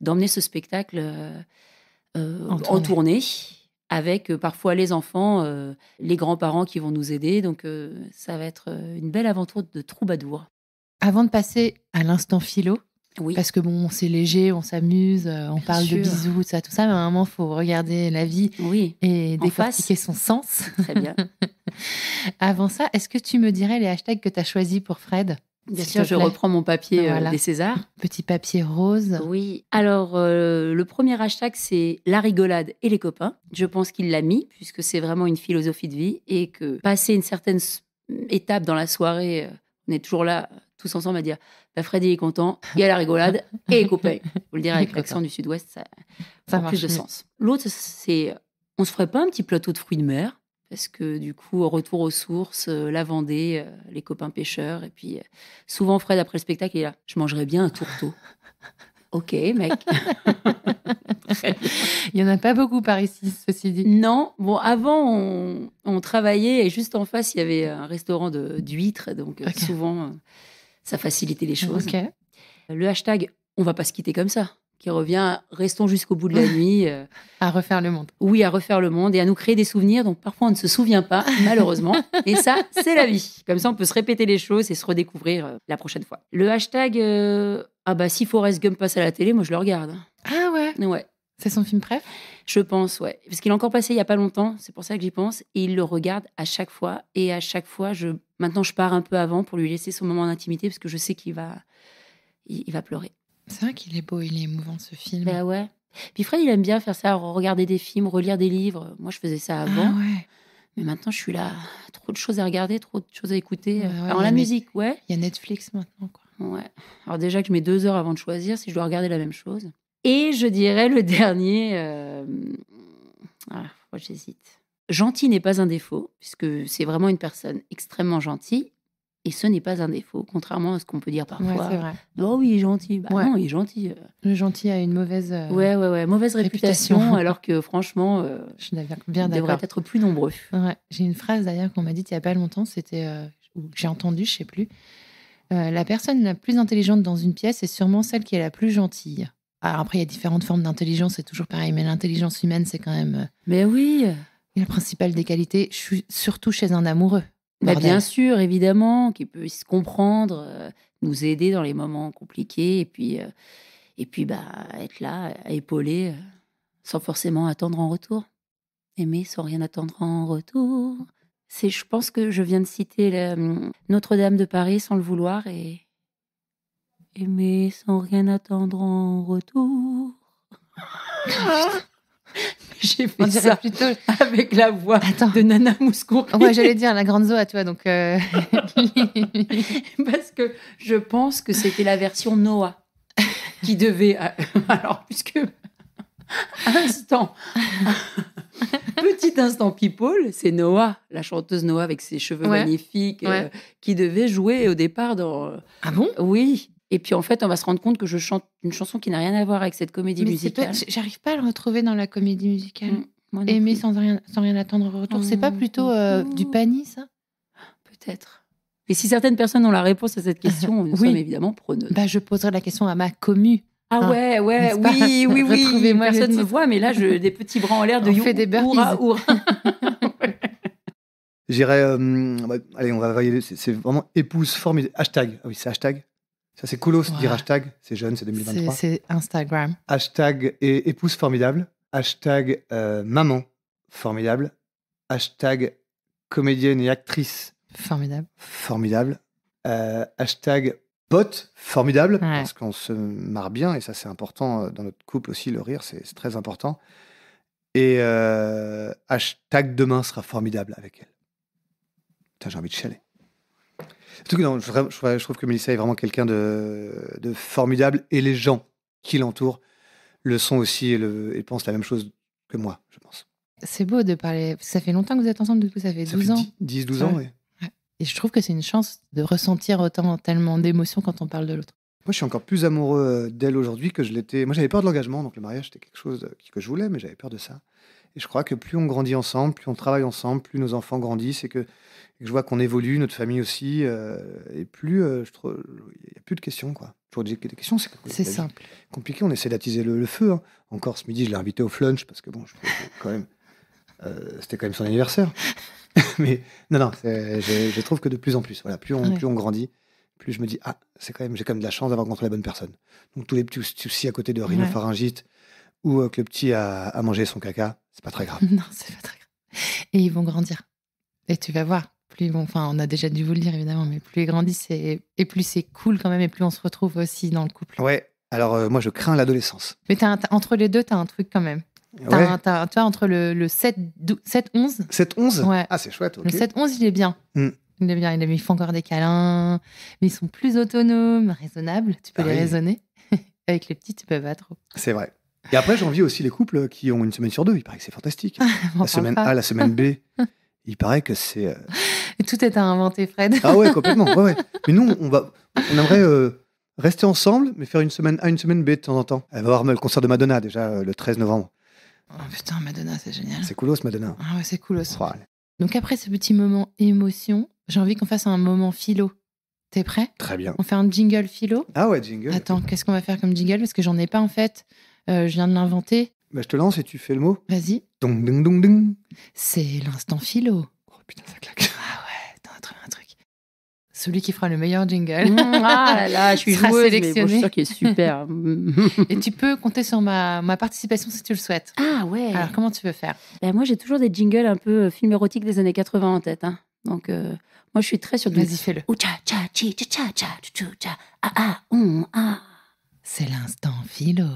d'emmener ce spectacle en tournée, avec parfois les enfants, les grands-parents qui vont nous aider. Donc, ça va être une belle aventure de troubadour. Avant de passer à l'instant philo, Oui, parce que bon, c'est léger, on s'amuse, on parle de sûr. bisous, tout ça, mais à un moment, il faut regarder la vie oui, et En décortiquer son sens. très bien. Avant ça, est-ce que tu me dirais les hashtags que tu as choisis pour Fred? Bien S'il sûr, te je plaît. reprends mon papier Voilà. des Césars. Petit papier rose. Oui. Alors, le premier hashtag, c'est la rigolade et les copains. Je pense qu'il l'a mis, puisque c'est vraiment une philosophie de vie et que passer une certaine étape dans la soirée, on est toujours là, tous ensemble, à dire bah, Freddy est content, il y a la rigolade et les copains. Faut le dire avec l'accent du Sud-Ouest, ça Ça a marche plus de mieux. sens. L'autre, c'est on se ferait pas un petit plateau de fruits de mer? Parce que du coup, retour aux sources, la Vendée, les copains pêcheurs. Et puis, souvent, Fred, après le spectacle, il est là. Je mangerais bien un tourteau. Ok, mec. Il n'y en a pas beaucoup par ici, ceci dit. Non, bon, avant, on travaillait et juste en face, il y avait un restaurant d'huîtres. Donc, Ok. souvent, ça facilitait les choses. Ok. Le hashtag on va pas se quitter comme ça, qui revient à restons jusqu'au bout de la nuit. À refaire le monde. Oui, à refaire le monde et à nous créer des souvenirs dont parfois on ne se souvient pas, malheureusement. Et ça, c'est la vie. Comme ça, on peut se répéter les choses et se redécouvrir la prochaine fois. Le hashtag ah bah si Forrest Gump passe à la télé, moi je le regarde. Ah ouais, Ouais, c'est son film préf? je pense, ouais. Parce qu'il est encore passé il y a pas longtemps, c'est pour ça que j'y pense. Et il le regarde à chaque fois. Et à chaque fois, maintenant je pars un peu avant pour lui laisser son moment d'intimité parce que je sais qu'il va pleurer. C'est vrai qu'il est beau, il est émouvant ce film. Ben ouais. Puis Fred, il aime bien faire ça, regarder des films, relire des livres. Moi, je faisais ça avant. Ah ouais. Mais maintenant, je suis là. Trop de choses à regarder, trop de choses à écouter. Ouais, Alors, il y la a musique, ouais. Il y a Netflix maintenant, quoi. Ouais. Alors, déjà que je mets 2 heures avant de choisir si je dois regarder la même chose. Et je dirais le dernier. Moi, j'hésite. Gentil n'est pas un défaut, puisque c'est vraiment une personne extrêmement gentille. Et ce n'est pas un défaut, contrairement à ce qu'on peut dire Ouais, parfois. c'est vrai. Oh oui, il est gentil. Bah Ouais. non, il est gentil. Le gentil a une mauvaise. Ouais. Mauvaise réputation, réputation. alors que franchement, Je suis bien on devrait d'accord. être plus nombreux. Ouais. J'ai une phrase d'ailleurs qu'on m'a dite il y a pas longtemps, c'était ou que j'ai entendu, je sais plus. La personne la plus intelligente dans une pièce est sûrement celle qui est la plus gentille. Alors après, il y a différentes formes d'intelligence, c'est toujours pareil, mais l'intelligence humaine, c'est quand même Mais oui, la principale des qualités, surtout chez un amoureux. bah, Bordel. bien sûr, évidemment, qu'il peut se comprendre, nous aider dans les moments compliqués, et puis être là, à épauler, sans forcément attendre en retour. Aimer sans rien attendre en retour. Je pense que je viens de citer Notre-Dame de Paris sans le vouloir, et aimer sans rien attendre en retour. J'ai On fait dirait ça plutôt. avec la voix Attends. de Nana Mouskouri. Ouais, j'allais dire la grande Zoa, tu vois, donc. Parce que je pense que c'était la version Noah qui devait. Alors, puisque. Petit instant people, c'est Noah, la chanteuse Noah avec ses cheveux Ouais. magnifiques, Ouais. qui devait jouer au départ dans. Ah bon? Oui. Et puis en fait, on va se rendre compte que je chante une chanson qui n'a rien à voir avec cette comédie Mais c'est pas- musicale. j'arrive pas à le retrouver dans la comédie musicale. Moi non Aimer plus. sans rien attendre en retour. C'est pas plutôt du Pani, ça? Peut-être. Et si certaines personnes ont la réponse à cette question, nous Oui. sommes évidemment preneuses. Bah, je poserai la question à ma commu. Ah Hein, ouais, n'est-ce pas? oui. Retrouvez-moi le Personne ne me titre. voit, mais là, des petits bras en l'air de On fait des burpees. Oura. J'irais. Allez, on va varier. C'est vraiment épouse formidable. Hashtag. Ah oui, c'est hashtag. Ça, c'est coolos de dire Ouais. hashtag. C'est jeune, c'est 2023. C'est Instagram. Hashtag et épouse formidable. Hashtag maman formidable. Hashtag comédienne et actrice Formidable. formidable. Hashtag pote formidable. Ouais. Parce qu'on se marre bien et ça, c'est important dans notre couple aussi. Le rire, c'est très important. Et hashtag demain sera formidable avec elle. Putain, j'ai envie de chialer. Surtout que non, je trouve que Mélissa est vraiment quelqu'un de formidable et les gens qui l'entourent le sont aussi et pensent la même chose que moi, je pense. C'est beau de parler. Ça fait longtemps que vous êtes ensemble, du coup, ça fait Ça 12 fait ans. 10-12 ans, Ouais. oui. Et je trouve que c'est une chance de ressentir tellement d'émotions quand on parle de l'autre. Moi, je suis encore plus amoureux d'elle aujourd'hui que je l'étais. Moi, j'avais peur de l'engagement, donc le mariage, c'était quelque chose que je voulais, mais j'avais peur de ça. Et je crois que plus on grandit ensemble, plus on travaille ensemble, plus nos enfants grandissent et que je vois qu'on évolue, notre famille aussi, et plus je trouve il n'y a plus de questions, quoi. Toujours des questions, c'est C'est la vie simple. compliqué. On essaie d'attiser le feu, hein. Encore ce midi, je l'ai invité au flunch parce que bon, je trouve que quand même, c'était quand même son anniversaire. Mais non, je trouve que de plus en plus, voilà, plus Ouais. on grandit, plus je me dis, j'ai quand même de la chance d'avoir rencontré la bonne personne. Donc tous les petits soucis à côté de rhinopharyngite ou que le petit a mangé son caca, c'est pas très grave. Non, c'est pas très grave. Et ils vont grandir. Et tu vas voir. Plus ils vont, enfin, on a déjà dû vous le dire évidemment, mais plus ils grandissent et plus c'est cool quand même, et plus on se retrouve aussi dans le couple. Ouais, alors moi je crains l'adolescence. Mais entre les deux, t'as un truc quand même. Ouais. Tu vois, entre le 7-11, 7-11 Ouais. Ah, c'est chouette, ok. le 7-11, il est bien. Mm. Il est bien. Ils font encore des câlins, mais ils sont plus autonomes, raisonnables. Tu peux Ah les oui. raisonner. Avec les petits, tu peux pas trop. C'est vrai. Et après, j'envie aussi les couples qui ont une semaine sur deux. Il paraît que c'est fantastique. On en La parle semaine pas. A, la semaine B. Il paraît que c'est. Et tout est à inventer, Fred. Ah ouais, complètement. Ouais, ouais. Mais nous, on aimerait rester ensemble, mais faire une semaine A, une semaine B de temps en temps. Elle va voir le concert de Madonna déjà le 13 novembre. Oh putain, Madonna, c'est génial. C'est coolos, Madonna. Ah ouais, c'est cool aussi. Oh, allez. Donc après ce petit moment émotion, j'ai envie qu'on fasse un moment philo. T'es prêt? Très bien. On fait un jingle philo. Ah ouais, jingle. Attends, qu'est-ce qu'on va faire comme jingle? Parce que j'en ai pas en fait. Je viens de l'inventer. Bah, je te lance et tu fais le mot. Vas-y. Dong, dong, dong, dong. C'est l'instant philo. Oh putain, ça claque. Ah ouais, t'as trouvé un truc. Celui qui fera le meilleur jingle. Ah là là, je suis Sera joueuse, mais bon, je sélectionné. suis sûre qu'il est super. Et tu peux compter sur ma participation si tu le souhaites. Ah ouais. Alors comment tu veux faire? Ben, moi, j'ai toujours des jingles un peu film érotique des années 80 en tête. Hein. Donc, moi, je suis très sur du. Vas-y, fais-le. Ouh, tcha, tcha, chi, tcha, tcha, tcha, tchou, tcha, ah. C'est l'instant philo.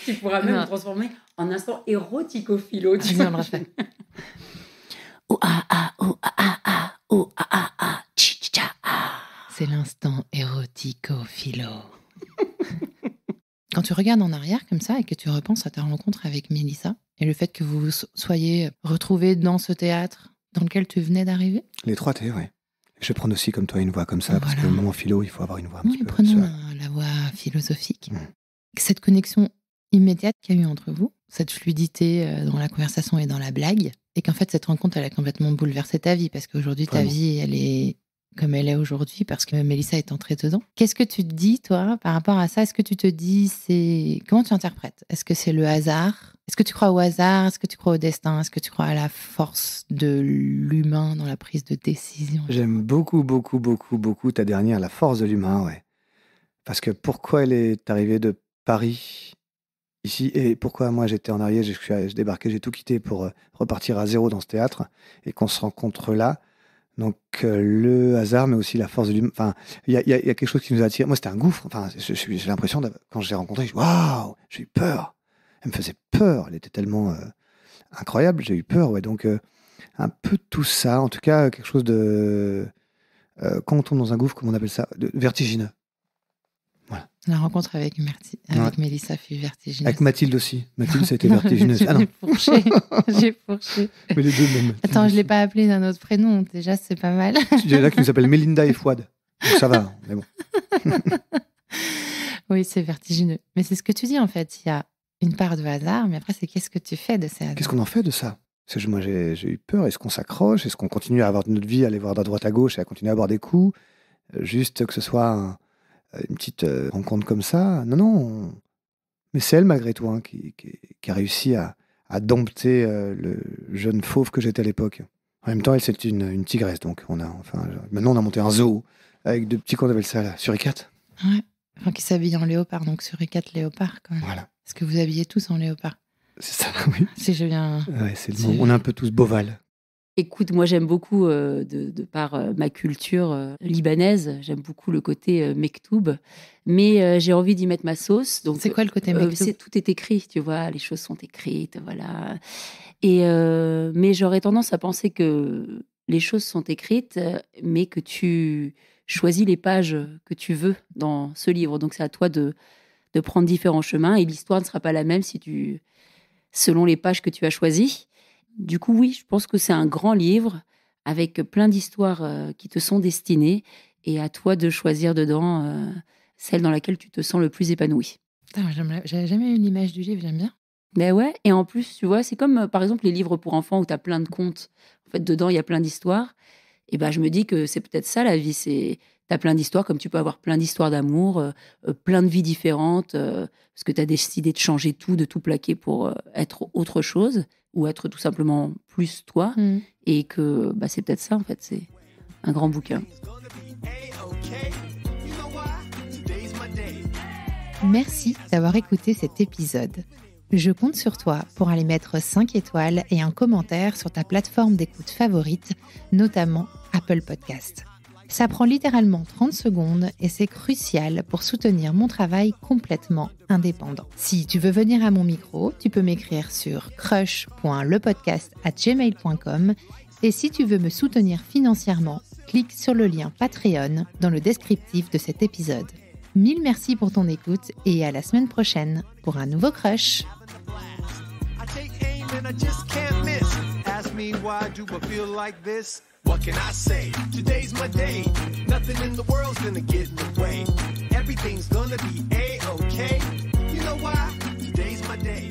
Tu pourras même même le transformer en instant érotico-philo. Vas-y, on le refait. Oh, chi, tcha, ah. C'est l'instant érotico-philo. Quand tu regardes en arrière comme ça et que tu repenses à ta rencontre avec Mélissa et le fait que vous soyez retrouvés dans ce théâtre dans lequel tu venais d'arriver. Les 3 T, ouais. Je vais prendre aussi comme toi une voix comme ça, parce que Voilà. le moment philo, il faut avoir une voix un Oui, petit peu. prenons suave. la voie philosophique. Mm. Cette connexion immédiate qu'il y a eu entre vous, cette fluidité dans la conversation et dans la blague, et qu'en fait cette rencontre elle a complètement bouleversé ta vie parce qu'aujourd'hui ta Vraiment. vie elle est comme elle est aujourd'hui parce que Mélissa est entrée dedans. Qu'est-ce que tu te dis toi par rapport à ça? Est-ce que tu te dis comment tu interprètes? Est-ce que c'est le hasard? Est-ce que tu crois au hasard? Est-ce que tu crois au destin? Est-ce que tu crois à la force de l'humain dans la prise de décision? J'aime beaucoup, beaucoup, beaucoup, beaucoup ta dernière, la force de l'humain, ouais. Parce que pourquoi elle est arrivée de Paris ici et pourquoi moi j'étais en Ariège, je débarquais, j'ai tout quitté pour repartir à zéro dans ce théâtre et qu'on se rencontre là. Donc le hasard, mais aussi la force de l'humain. Enfin, il y a quelque chose qui nous attire. Moi, c'était un gouffre. Enfin, j'ai l'impression, quand je l'ai rencontrée, waouh, j'ai eu peur. Elle me faisait peur. Elle était tellement incroyable. J'ai eu peur, ouais. Donc un peu tout ça. En tout cas, quelque chose de quand on tombe dans un gouffre, comment on appelle ça, de vertigineux. La rencontre avec Mélissa fut vertigineuse. Avec Mathilde aussi. Mathilde, ça a été vertigineux. Ah non, J'ai fourché. J'ai fourché. mais les deux mêmes. Attends, je l'ai pas appelé d'un autre prénom. Déjà, c'est pas mal. Tu dirais là qu'il nous s'appelle Mélinda et Fouad. Donc ça va, mais bon. Oui, c'est vertigineux. Mais c'est ce que tu dis en fait. Il y a une part de hasard, mais après, c'est qu'est-ce que tu fais de ces hasards? Qu'est-ce qu'on en fait de ça? Parce que moi, j'ai eu peur. Est-ce qu'on s'accroche? Est-ce qu'on continue à avoir notre vie, à aller voir de droite à gauche et à continuer à avoir des coups? Juste que ce soit une petite rencontre comme ça? Non. Mais c'est elle, malgré tout, hein, qui a réussi à dompter le jeune fauve que j'étais à l'époque. En même temps, elle, c'est une tigresse. Donc, maintenant, on a monté un zoo avec 2 petits, qu'on appelle ça, là, suricates. Ouais. Enfin, qui s'habille en léopard, donc suricate léopard quand même. Voilà. Est-ce que vous habillez tous en léopard? C'est ça, oui. Si je viens. Ouais, c'est le mot. On est un peu tous boval. Écoute, moi j'aime beaucoup, de par ma culture libanaise, j'aime beaucoup le côté mektoub, mais j'ai envie d'y mettre ma sauce. Donc, C'est quoi le côté mektoub? tout est écrit, tu vois, les choses sont écrites, voilà. Et, mais j'aurais tendance à penser que les choses sont écrites, mais que tu choisis les pages que tu veux dans ce livre. Donc c'est à toi de prendre différents chemins et l'histoire ne sera pas la même selon les pages que tu as choisies. Du coup, oui, je pense que c'est un grand livre avec plein d'histoires qui te sont destinées et à toi de choisir dedans celle dans laquelle tu te sens le plus épanoui. Putain, j'avais jamais eu l'image du livre, j'aime bien. Ben ouais, et en plus, tu vois, c'est comme par exemple les livres pour enfants où tu as plein de contes. En fait, dedans, il y a plein d'histoires. Et ben, je me dis que c'est peut-être ça la vie. Tu as plein d'histoires, comme tu peux avoir plein d'histoires d'amour, plein de vies différentes, parce que tu as décidé de changer tout, de tout plaquer pour être autre chose, ou être tout simplement plus toi. Et que c'est peut-être ça, en fait. C'est un grand bouquin. Merci d'avoir écouté cet épisode. Je compte sur toi pour aller mettre 5 étoiles et un commentaire sur ta plateforme d'écoute favorite, notamment Apple Podcast. Ça prend littéralement 30 secondes et c'est crucial pour soutenir mon travail complètement indépendant. Si tu veux venir à mon micro, tu peux m'écrire sur crush.lepodcast@gmail.com et si tu veux me soutenir financièrement, clique sur le lien Patreon dans le descriptif de cet épisode. 1000 merci pour ton écoute et à la semaine prochaine pour un nouveau Crush. I take aim and I just can't miss. Ask me why do I feel like this? What can I say? Today's my day. Nothing in the world's gonna get in the way. Everything's gonna be A-okay. You know why? Today's my day.